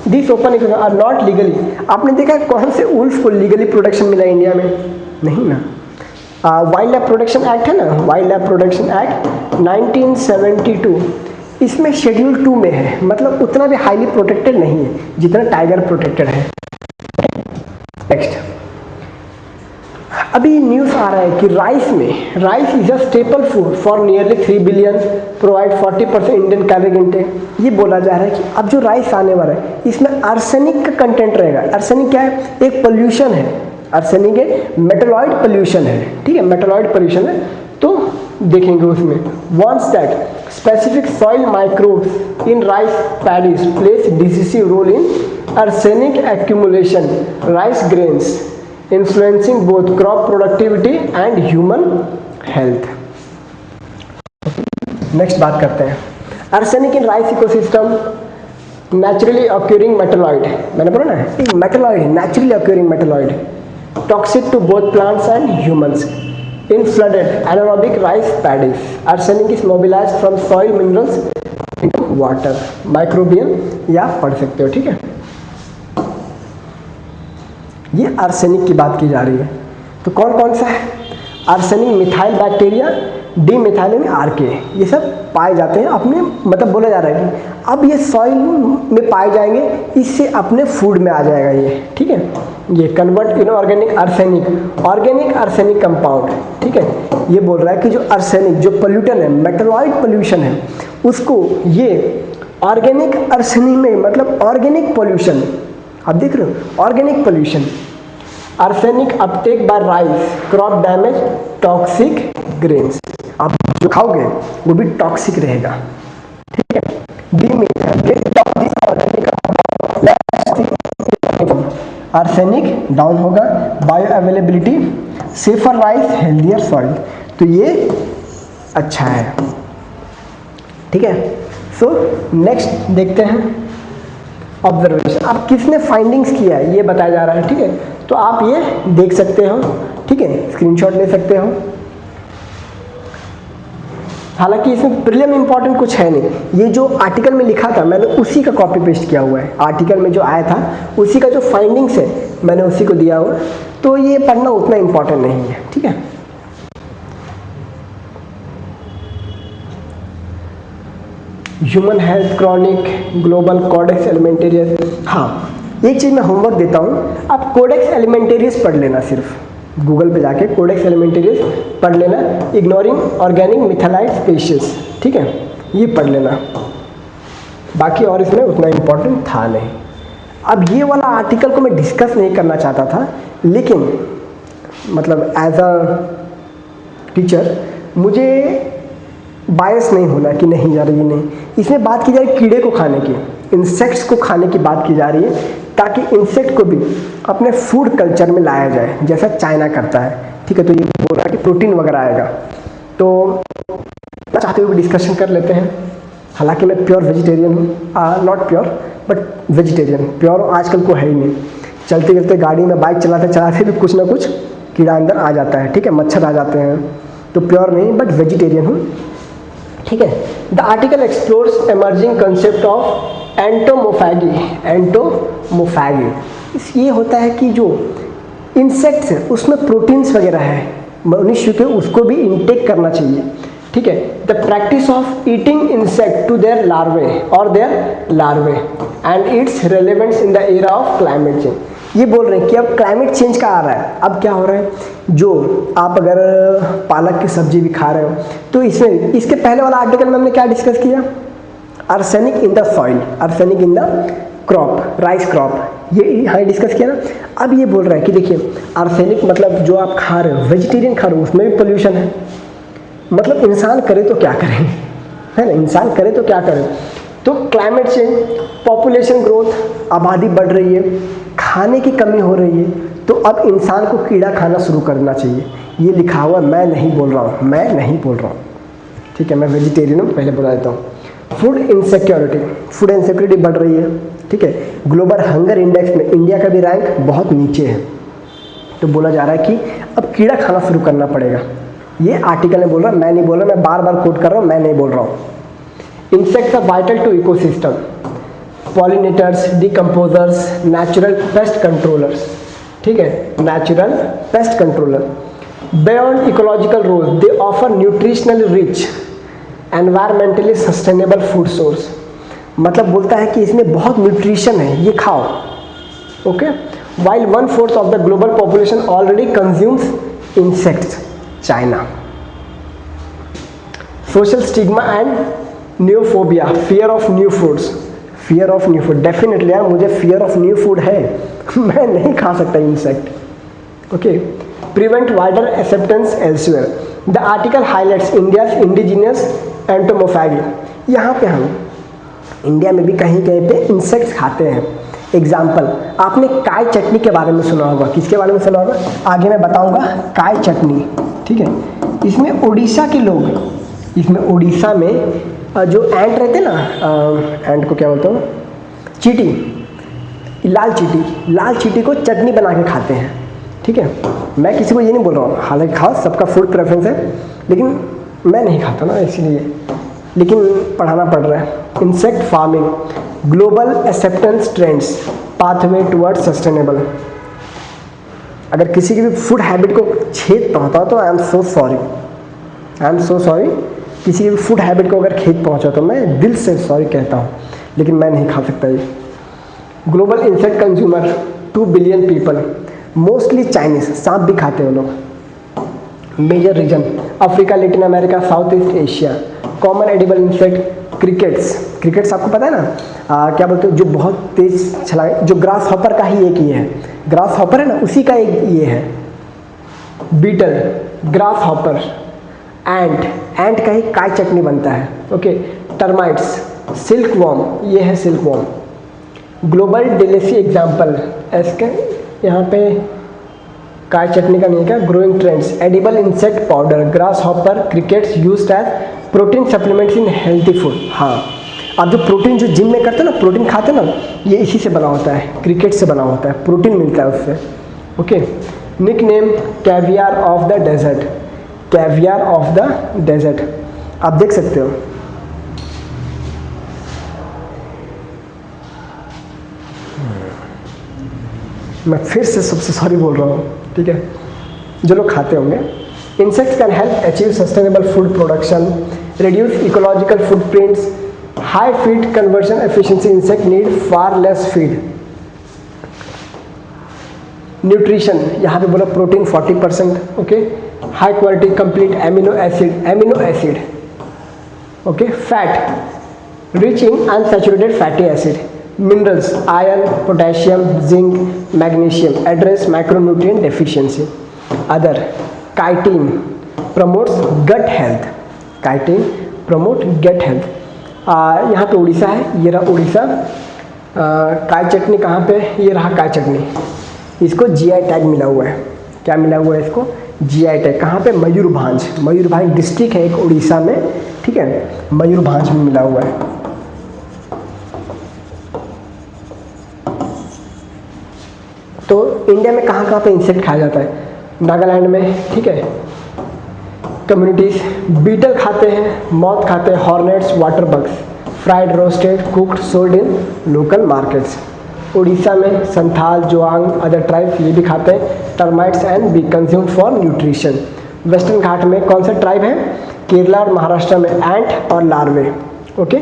this open or not legally, आपने देखा कौन से उल्फ को लीगली प्रोटेक्शन मिला इंडिया में, नहीं ना। वाइल्ड लाइफ प्रोटेक्शन एक्ट है ना, वाइल्ड लाइफ प्रोटेक्शन एक्ट 1972, इसमें शेड्यूल 2 में है, मतलब उतना भी हाईली प्रोटेक्टेड नहीं है जितना टाइगर प्रोटेक्टेड है। नेक्स्ट, अभी न्यूज़ आ रहा है कि rice is a staple food for nearly 3 billion, provide 40% Indian calorie intake. ये बोला जा रहा है कि अब जो राइस आने वाला है इसमें आर्सेनिक का कंटेंट रहेगा। आर्सेनिक क्या है, एक पोल्यूशन है, आर्सेनिक एक मेटलॉइड पोल्यूशन है, ठीक है, मेटलॉइड पोल्यूशन है, तो देखेंगे उसमें। Wants that specific soil microbes in rice paddies place decisive role in arsenic accumulation rice grains influencing both crop productivity and human health। Next बात करते हैं arsenic in rice ecosystem, naturally occurring metalloid, मैंने बोला ना एक metalloid है, naturally occurring metalloid, toxic to both plants and humans in flooded anaerobic rice paddies। arsenic is mobilized from soil minerals into water। microbial या पढ़ सकते हो, ठीक है। ये आर्सेनिक की बात की जा रही है, तो कौन कौन सा है? आर्सेनिक मिथाइल बैक्टीरिया, डी मिथाइलिन आरके, ये सब पाए जाते हैं अपने, मतलब बोला जा रहा है कि अब ये सॉइल में पाए जाएंगे, इससे अपने फूड में आ जाएगा ये, ठीक है। ये convert in organic arsenic compound, ठीक है। ये बोल रहा है कि जो आर्सेनिक जो पोल्यूटन है, मेटलॉइड पोल्यूशन है, उसको ये ऑर्गेनिक आर्सेनिक में, मतलब ऑर्गेनिक पोल्यूशन, आप देख रहे हो organic pollution, arsenic uptake by rice, crop damage, toxic grains, आप जो खाओगे वो भी टॉक्सिक रहेगा, ठीक है। आर्सेनिक डाउन होगा, bioavailability, safer rice, healthier soil, तो ये अच्छा है, ठीक है। सो नेक्स्ट देखते हैं ऑब्जर्वेशन। अब किसने फाइंडिंग्स किया है ये बताया जा रहा है, ठीक है। तो आप ये देख सकते हो, ठीक है, स्क्रीनशॉट ले सकते हो। हालांकि इसमें प्रीलिम इंपॉर्टेंट कुछ है नहीं, ये जो आर्टिकल में लिखा था मैंने उसी का कॉपी पेस्ट किया हुआ है, आर्टिकल में जो आया था उसी का जो फाइंडिंग्स है मैंने उसी को दिया हुआ, तो ये पढ़ना उतना इंपॉर्टेंट नहीं है, ठीक है। Human health chronic global codex alimentarius. हाँ, एक चीज़ मैं होमवर्क देता हूँ, आप कोडेक्स एलिमेंटेरियस पढ़ लेना, सिर्फ गूगल पे जाके कोडेक्स एलिमेंटेरियस पढ़ लेना, इग्नोरिंग ऑर्गेनिक मिथाइलाइड स्पीशीज, ठीक है, ये पढ़ लेना, बाकी और इसमें उतना इम्पोर्टेंट था नहीं। अब ये वाला आर्टिकल को मैं डिस्कस नहीं करना चाहता था, लेकिन मतलब एज अ टीचर मुझे बायस नहीं होना कि नहीं यार ये नहीं, इसमें बात की जा रही है कीड़े को खाने की, इंसेक्ट्स को खाने की बात की जा रही है, ताकि इंसेक्ट को भी अपने फूड कल्चर में लाया जाए जैसा चाइना करता है, ठीक है। तो ये बोल रहा है कि प्रोटीन वगैरह आएगा, तो चाहते हुए भी डिस्कशन कर लेते हैं। हालांकि मैं प्योर वेजिटेरियन हूँ, not pure but vegetarian, pure आजकल को है ही नहीं। चलते चलते गाड़ी में बाइक चलाते चलाते भी कुछ ना कुछ कीड़ा अंदर आ जाता है, ठीक है, मच्छर आ जाते हैं, तो प्योर नहीं बट वेजिटेरियन हूँ, ठीक है। The article explores emerging concept of entomophagy. ये होता है कि जो इंसेक्ट्स है उसमें प्रोटीन्स वगैरह है, मनुष्य के उसको भी इनटेक करना चाहिए, ठीक है। The practice of eating insect to their larvae and its relevance in the era of climate change. ये बोल रहे हैं कि अब क्लाइमेट चेंज का आ रहा है, अब क्या हो रहा है, जो आप अगर पालक की सब्जी भी खा रहे हो तो इसमें, इसके पहले वाला आर्टिकल में हमने क्या डिस्कस किया, arsenic in the soil, arsenic in the crop, rice crop, ये यहाँ डिस्कस किया ना। अब ये बोल रहा है कि देखिए आर्सेनिक मतलब जो आप खा रहे हो, वेजिटेरियन खा रहे हो, उसमें भी पोल्यूशन है, मतलब इंसान करे तो क्या करे, है ना, इंसान करे तो क्या करे। तो क्लाइमेट चेंज, पॉपुलेशन ग्रोथ, आबादी बढ़ रही है, खाने की कमी हो रही है, तो अब इंसान को कीड़ा खाना शुरू करना चाहिए। ये लिखा हुआ, मैं नहीं बोल रहा हूँ, ठीक है, मैं वेजिटेरियन हूँ, पहले बता देता हूँ। फूड इनसिक्योरिटी बढ़ रही है, ठीक है। ग्लोबल हंगर इंडेक्स में इंडिया का भी रैंक बहुत नीचे है, तो बोला जा रहा है कि अब कीड़ा खाना शुरू करना पड़ेगा। ये आर्टिकल में बोल रहा, मैं नहीं बोल रहा, मैं बार बार कोट कर रहा हूँ, मैं नहीं बोल रहा हूँ। Insects are vital to ecosystem, pollinators, decomposers, natural pest controllers, ठीक है, natural pest controller. Beyond ecological role they offer nutritional rich environmentally sustainable food source, मतलब बोलता है कि इसमें बहुत न्यूट्रिशन है, ये खाओ, okay. While 1/4 of the global population already consumes insects, China. Social stigma and neophobia, fear of new food, definitely यार मुझे फियर ऑफ न्यू फूड है, मैं नहीं खा सकता insect, okay, prevent wider acceptance elsewhere. The article highlights India's indigenous entomophagy. यहाँ पे हम इंडिया में भी कहीं कहीं पे इंसेक्ट्स खाते हैं। एग्जाम्पल, आपने काय चटनी के बारे में सुना होगा। किसके बारे में सुना होगा? आगे मैं बताऊंगा काय चटनी, ठीक है। इसमें उड़ीसा के लोग, इसमें उड़ीसा में जो एंट रहते ना, एंट को क्या बोलते हो, चींटी, लाल चींटी को चटनी बना के खाते हैं, ठीक है। मैं किसी को ये नहीं बोल रहा हूँ, हालांकि खाओ, सबका फूड प्रेफरेंस है, लेकिन मैं नहीं खाता ना, इसलिए, लेकिन पढ़ाना पड़ रहा है। Insect farming, global acceptance trends, pathway towards sustainable. अगर किसी की भी फूड हैबिट को छेद पहुंचा तो आई एम सो सॉरी, किसी की भी फूड हैबिट को अगर खेद पहुंचा तो मैं दिल से सॉरी कहता हूँ, लेकिन मैं नहीं खा सकता ये। Global insect consumer 2 billion people, mostly Chinese, सांप भी खाते हैं वो लोग। Major region Africa, Latin America, South East Asia. Common edible insect crickets आपको पता है ना, क्या बोलते हैं, जो बहुत तेज छलांग, जो ग्रास हॉपर का ही एक ये है, ग्रास हॉपर है ना, उसी का एक ये है। बीटल, ग्रास हॉपर, एंट का ही काय चटनी बनता है, ओके। टर्माइट्स, सिल्क वॉर्म, ये है silk worm. Global delicacy example, इसके यहाँ पे काय चटनी का नहीं है क्या, growing trends, edible insect powder, grass hopper, crickets used as protein supplements in healthy food. हाँ, आप जो प्रोटीन जो जिम में करते हैं ना, प्रोटीन खाते हैं ना, ये इसी से बना होता है, क्रिकेट से बना होता है, प्रोटीन मिलता है उससे, okay. Nickname caviar of the desert, caviar of the desert, आप देख सकते हो। मैं फिर से सबसे सॉरी बोल रहा हूँ, ठीक है, जो लोग खाते होंगे। Insects can help achieve sustainable food production, reduce ecological footprints, high feed conversion efficiency, insect need far less feed. Nutrition, यहाँ पे बोला protein 40%, okay. High quality complete amino acid, okay. Fat, rich in unsaturated fatty acid. Minerals, iron, potassium, zinc, magnesium, address micronutrient deficiency. Other, chitin promotes gut health, chitin promote gut health. यहाँ पे उड़ीसा है, ये रहा उड़ीसा। काय चटनी कहाँ पे, ये रहा काय चटनी, इसको जीआई टैग मिला हुआ है। क्या मिला हुआ है इसको? GI tag. कहाँ पे? मयूरभंज डिस्ट्रिक्ट है एक उड़ीसा में, ठीक है, मयूरभंज में मिला हुआ है। तो इंडिया में कहाँ कहाँ पे इंसेक्ट खाया जाता है? नागालैंड में, ठीक है, कम्युनिटीज बीटल खाते हैं, मॉथ खाते हैं, hornets, water bugs, fried, roasted, cooked, sold in local markets. Odisha में संथाल, जोआंग, अदर ट्राइब्स ये भी खाते हैं। Termites and bee consumed for nutrition. Western Ghat में कौन सा ट्राइब है? केरला और महाराष्ट्र में एंट और लार्वे, ओके,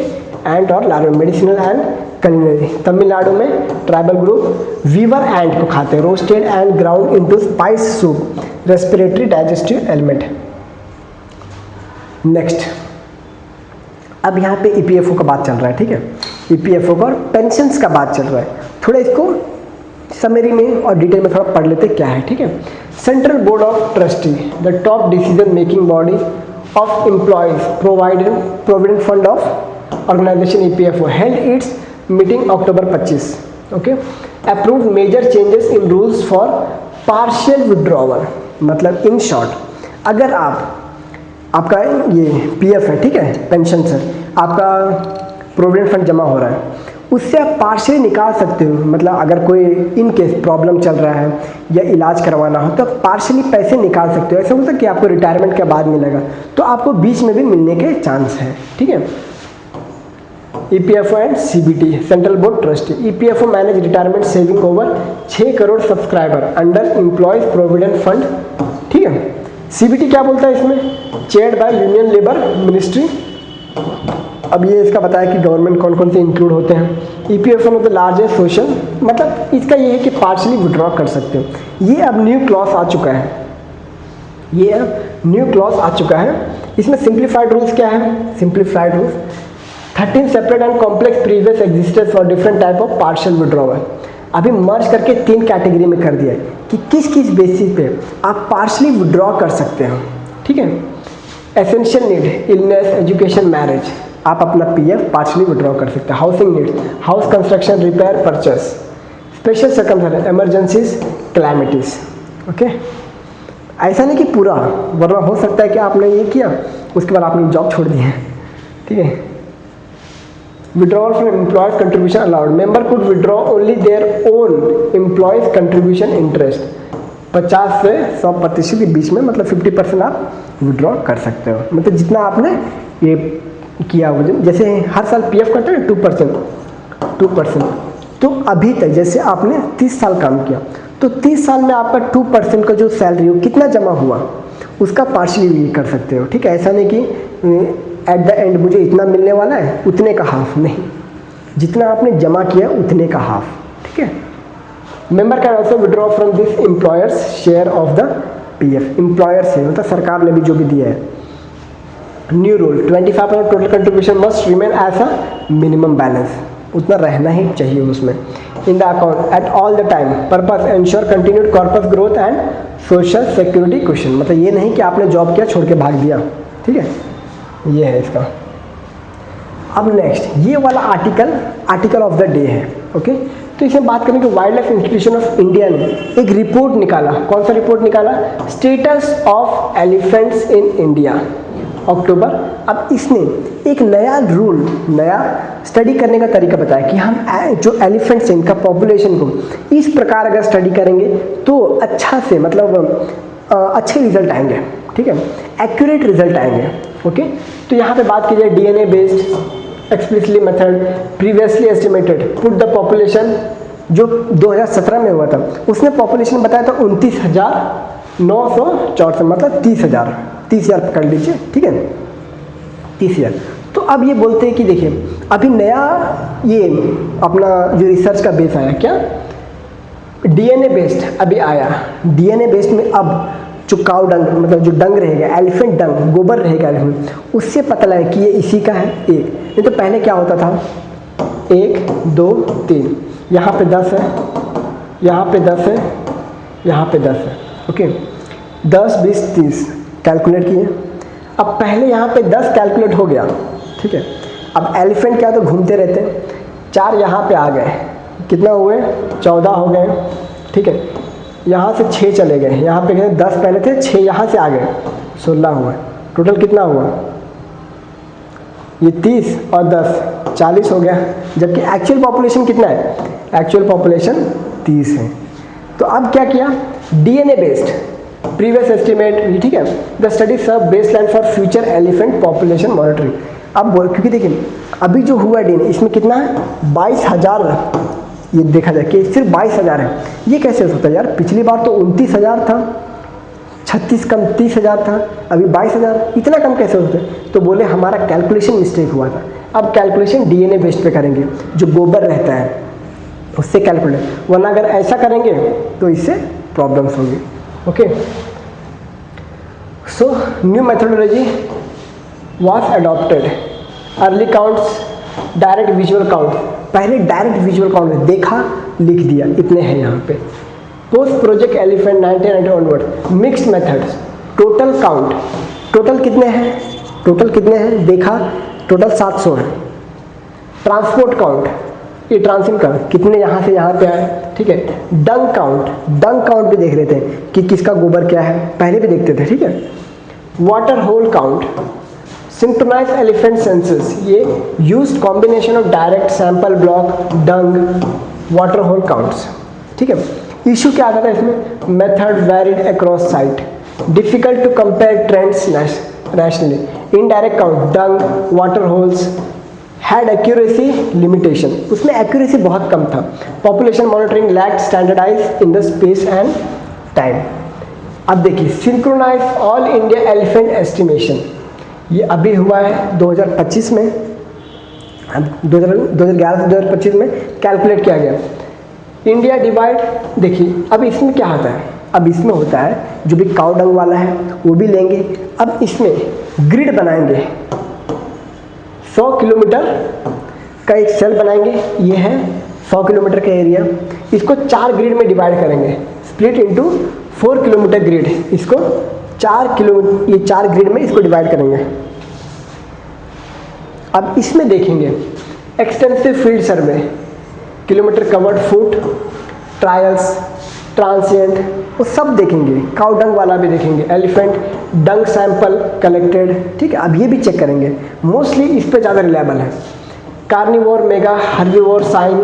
एंट और लार्वे, मेडिसिनल एंड कलिनरी। तमिलनाडु में ट्राइबल ग्रुप वीवर एंट को खाते हैं, roasted and ground into spice soup, respiratory digestive element. Next, अब यहाँ पे ईपीएफओ का बात चल रहा है, ठीक है, ईपीएफओ का और पेंशन्स का बात चल रहा है। थोड़ा इसको समरी में और डिटेल में थोड़ा पढ़ लेते क्या है, ठीक है। Central board of trustee, the top decision making body of employees provident fund of organisation EPFO held its meeting October 25, okay. Approved major changes in rules for partial withdrawal. मतलब इन शॉर्ट, अगर आपका ये पीएफ है, ठीक है, पेंशन से आपका प्रोविडेंट फंड जमा हो रहा है, उससे आप पार्शियली निकाल सकते हो। मतलब अगर कोई इन केस प्रॉब्लम चल रहा है या इलाज करवाना हो तो पार्शियली पैसे निकाल सकते हो। ऐसा होता है कि आपको रिटायरमेंट के बाद मिलेगा, तो आपको बीच में भी मिलने के चांस है, ठीक है। EPFO and CBT, central board trustee. EPFO manage retirement saving over 6 crore subscriber under employees provident fund, ठीक है। सीबीटी क्या बोलता है इसमें? Chaired by union labour ministry. अब ये इसका बताया कि गवर्नमेंट कौन कौन से इंक्लूड होते हैं। ईपीएफओ में द लार्जेस्ट सोशल, मतलब इसका ये है कि पार्शली विड्रॉ कर सकते हो। ये अब न्यू क्लॉज आ चुका है, ये अब न्यू क्लॉज आ चुका है। इसमें सिंप्लीफाइड रूल्स क्या है? Simplified rules 13 separate and complex previous existed for different type of partial withdrawal. अभी मर्ज करके 3 कैटेगरी में कर दिया है कि किस किस बेसिस पे आप पार्शली विड्रॉ कर सकते हो, ठीक है। Essential need, illness, education, marriage, आप अपना पीएफ पार्शली विड्रॉ कर सकते हैं। Housing need, house construction, repair, purchase, special circumstances, emergencies, calamities, okay. ऐसा नहीं कि पूरा, वरना हो सकता है कि आपने ये किया उसके बाद आपने जॉब छोड़ दी है, ठीक है। Withdrawal from employees contribution allowed, member could withdraw only their own employees contribution interest, 50 से 100% के बीच में, मतलब 50% आप विड्रॉ कर सकते हो, मतलब जितना आपने ये किया हो। जैसे हर साल पीएफ करते हैं 2%, तो अभी तक जैसे आपने 30 साल काम किया तो 30 साल में आपका 2% का जो सैलरी हो कितना जमा हुआ उसका पार्शली भी कर सकते हो, ठीक है। ऐसा नहीं कि एट द एंड मुझे इतना मिलने वाला है उतने का हाफ, नहीं, जितना आपने जमा किया उतने का हाफ, ठीक है। Member can also withdraw from this employer's share of the PF, employer से मतलब सरकार ने भी जो भी दिया है। New rule, 25% total contribution must remain as a minimum balance, उतना रहना ही चाहिए उसमें in the account at all the time, purpose ensure continued corpus growth and social security question, मतलब ये नहीं कि आपने जॉब किया छोड़ के भाग दिया, ठीक है। ये है इसका। अब नेक्स्ट ये वाला आर्टिकल ऑफ द डे है, ओके। तो इसमें बात करें कि wildlife institution of India ने एक रिपोर्ट निकाला। कौन सा रिपोर्ट निकाला? Status of elephants in India, October. अब इसने एक नया रूल, नया स्टडी करने का तरीका बताया कि हम जो एलिफेंट्स हैं इनका पॉपुलेशन को इस प्रकार अगर स्टडी करेंगे तो अच्छा से, मतलब अच्छे रिजल्ट आएंगे, ठीक है, एक्यूरेट रिजल्ट आएंगे, ओके। तो यहाँ पे बात की जाए DNA based explicitly method, previously estimated put the population, जो 2017 में हुआ था उसने पॉपुलेशन बताया था 29,964, मतलब 30,000 पकड़ लीजिए, ठीक है, 30,000। तो अब ये बोलते हैं कि देखिए अभी नया ये अपना जो रिसर्च का बेस आया, क्या डीएनए बेस्ड अभी आया। डीएनए बेस्ड में अब जो काउ डंग, मतलब जो डंग रहेगा, एलिफेंट डंग, गोबर रहेगा एलिफेंट, उससे पता लगा कि ये इसी का है एक। नहीं तो पहले क्या होता था 1 2 3, यहाँ पे 10 है, यहाँ पे 10 है, यहाँ पे 10 है, ओके। 10 20 30 कैलकुलेट किए। अब पहले यहाँ पे 10 कैलकुलेट हो गया, ठीक है। अब एलिफेंट क्या तो घूमते रहते हैं, 4 यहाँ पे आ गए, कितना हुए 14 हो गए, ठीक है। यहाँ से 6 चले गए, यहाँ पे 10 पहले थे, 6 यहाँ से आ गए, 16 हुआ। टोटल कितना हुआ? ये 30 और 10 40 हो गया, जबकि एक्चुअल पॉपुलेशन कितना है? एक्चुअल पॉपुलेशन 30 है। तो अब क्या किया, डीएनए बेस्ड प्रीवियस एस्टिमेट, ठीक है, the study serve baseline for future elephant population monitoring. अब बोल, क्योंकि देखिए अभी जो हुआ डीएनए इसमें कितना है 22,000, ये देखा जाए कि सिर्फ 22,000 है। ये कैसे हो सकता है यार, पिछली बार तो 29,000 था, 36 कम 30,000 था, अभी 22,000, इतना कम कैसे होता है? तो बोले हमारा कैलकुलेशन मिस्टेक हुआ था। अब कैलकुलेशन डीएनए बेस्ड पे करेंगे, जो गोबर रहता है उससे कैलकुलेट, वरना अगर ऐसा करेंगे तो इससे प्रॉब्लम्स होंगी, okay. So new methodology was adopted, early counts, direct visual count, पहले डायरेक्ट विजुअल काउंट में देखा लिख दिया, इतने हैं यहाँ पे। Post project elephant 1990 onward, mixed methods, total count, total कितने हैं देखा, टोटल 700 है। ट्रांसपोर्ट काउंट, ये ट्रांसिट काउंट, कितने यहाँ से यहाँ पे आए, ठीक है। डंग काउंट भी देख रहे थे कि किसका गोबर क्या है, पहले भी देखते थे, ठीक है। Water hole count, synchronise elephant census, ये used combination of direct sample block, dung, water hole counts, ठीक है। इशू क्या आता था इसमें, method varied across site, difficult to compare trends rationally, indirect count, dung, water holes had accuracy limitation, उसमें एक्यूरेसी बहुत कम था। Population monitoring lacked standardise in the space and time. अब देखिए synchronise all India elephant estimation, ये अभी हुआ है 2025 में, 2011 से 2025 में कैलकुलेट किया गया। इंडिया डिवाइड, देखिए अब इसमें क्या होता है, अब इसमें होता है जो भी काउ डंग वाला है वो भी लेंगे, अब इसमें ग्रिड बनाएंगे, 100 किलोमीटर का एक सेल बनाएंगे, ये है 100 किलोमीटर का एरिया, इसको 4 ग्रिड में डिवाइड करेंगे, स्प्लिट इनटू 4 किलोमीटर ग्रिड, इसको 4 किलोमीटर, ये 4 ग्रिड में इसको डिवाइड करेंगे। अब इसमें देखेंगे extensive field survey, kilometre covered foot, trials, transient, वो सब देखेंगे, काउ डंग वाला भी देखेंगे, एलिफेंट डंग सैंपल कलेक्टेड, ठीक है। अब ये भी चेक करेंगे, मोस्टली इस पे ज़्यादा रिलायबल है। Carnivore, mega, herbivore, sign,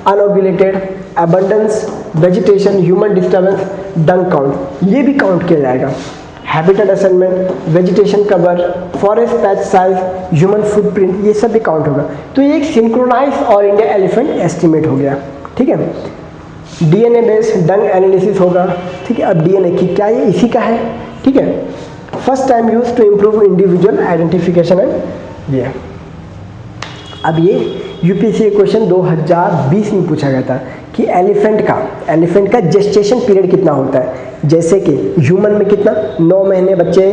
ungulate, abundance, vegetation, human disturbance, dung count, ये भी काउंट किया जाएगा। Habitat assessment, vegetation cover, forest patch size, human footprint, ये सब भी काउंट होगा। तो ये एक synchronise all India elephant estimate हो गया, ठीक है। डीएनए बेस्ड डंग एनालिसिस होगा, ठीक है। अब डीएनए की क्या, ये इसी का है, ठीक है। First time use to improve individual identification and ये। अब ये यूपीएससी क्वेश्चन 2020 में पूछा गया था कि एलिफेंट का जेस्टेशन पीरियड कितना होता है। जैसे कि ह्यूमन में कितना, 9 महीने बच्चे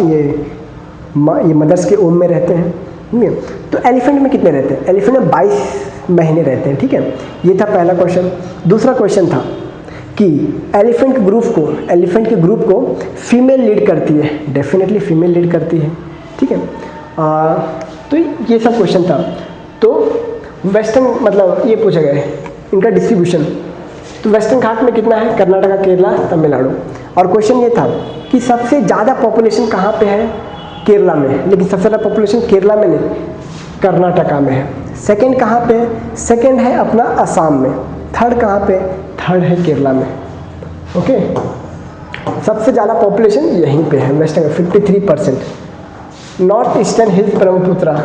ये मदर्स के ओम में रहते हैं, ठीक है। तो एलिफेंट में कितने रहते हैं, एलिफेंट में 22 महीने रहते हैं, ठीक है। ये था पहला क्वेश्चन। दूसरा क्वेश्चन था कि एलिफेंट के ग्रुप को फीमेल लीड करती है, डेफिनेटली फीमेल लीड करती है, ठीक है। तो ये सब क्वेश्चन था। तो वेस्टर्न मतलब ये पूछा गया है इनका डिस्ट्रीब्यूशन, तो वेस्टर्न घाट में कितना है, कर्नाटका, केरला, तमिलनाडु। और क्वेश्चन ये था कि सबसे ज़्यादा पॉपुलेशन कहाँ पे है, केरला में, लेकिन सबसे ज़्यादा पॉपुलेशन केरला में नहीं, कर्नाटका में है। सेकंड कहाँ पे है, सेकंड है अपना असम में। थर्ड कहाँ पे, थर्ड है केरला में, ओके। सबसे ज़्यादा पॉपुलेशन यहीं पे है, western 53%। North eastern hills Brahmaputra,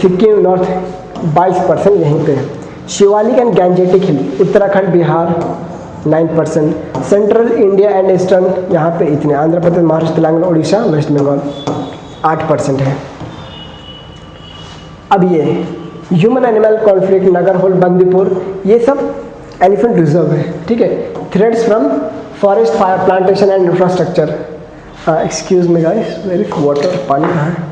Sikkim north 22% यहीं पे है। Shivalik and gangetic hill, Uttarakhand, Bihar 9%। Central India and eastern, यहाँ पे इतने, आंध्र प्रदेश, महाराष्ट्र, तेलंगाना, उड़ीसा, वेस्ट बंगाल 8% है। अब ये human animal conflict, Nagarhole, Bandipur, ये सब एलिफेंट रिजर्व है, ठीक है। Threads from forest fire plantation and infrastructure. Excuse me guys, where is water, पानी कहाँ है।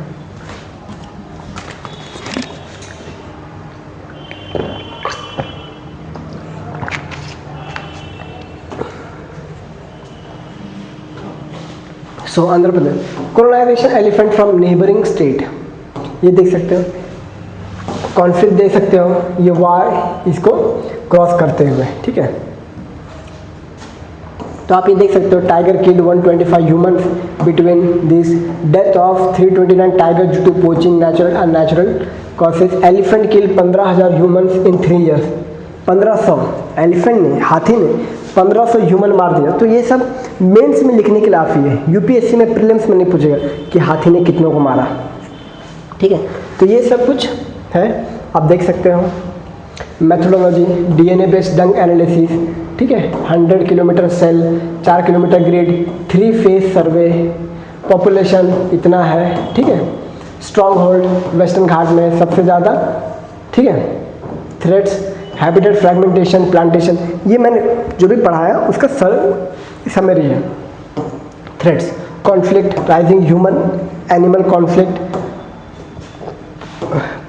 सो Andhra Pradesh, colonisation elephant from neighbouring state, ये देख सकते हो। कॉन्फ्लिक्ट देख सकते हो, ये वार इसको क्रॉस करते हुए, ठीक है। तो आप ये देख सकते हो, tiger killed 125 humans between this, death of 329 tiger due to poaching, natural unnatural causes. Elephant killed 15,000 humans in 3 years। 1500 elephant ने, हाथी ने 1500 ह्यूमन मार दिया। तो ये सब मेंस में लिखने के लिए काफ़ी है, यूपीएससी में प्रीलिम्स में नहीं पूछेगा कि हाथी ने कितनों को मारा, ठीक है। तो ये सब कुछ है, आप देख सकते हो। Methodology, DNA based dung analysis, ठीक है। 100 kilometre cell, 4 kilometre grid, 3 phase survey, population इतना है, ठीक है। स्ट्रॉन्ग होल्ड वेस्टर्न घाट में सबसे ज़्यादा, ठीक है। थ्रेड्स, हैबिटेट फ्रेगमेंटेशन, प्लांटेशन, ये मैंने जो भी पढ़ाया उसका समरी है। Threads, conflict, rising human animal conflict,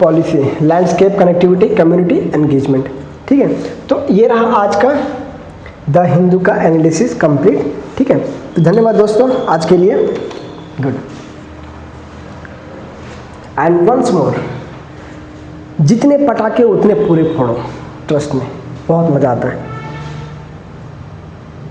policy, landscape, connectivity, community engagement, ठीक है। तो ये रहा आज का द हिंदू का एनालिसिस कंप्लीट, ठीक है। तो धन्यवाद दोस्तों आज के लिए, गुड। एंड वंस मोर, जितने पटाखे उतने पूरे फोड़ो, ट्रस्ट में बहुत मज़ा आता है।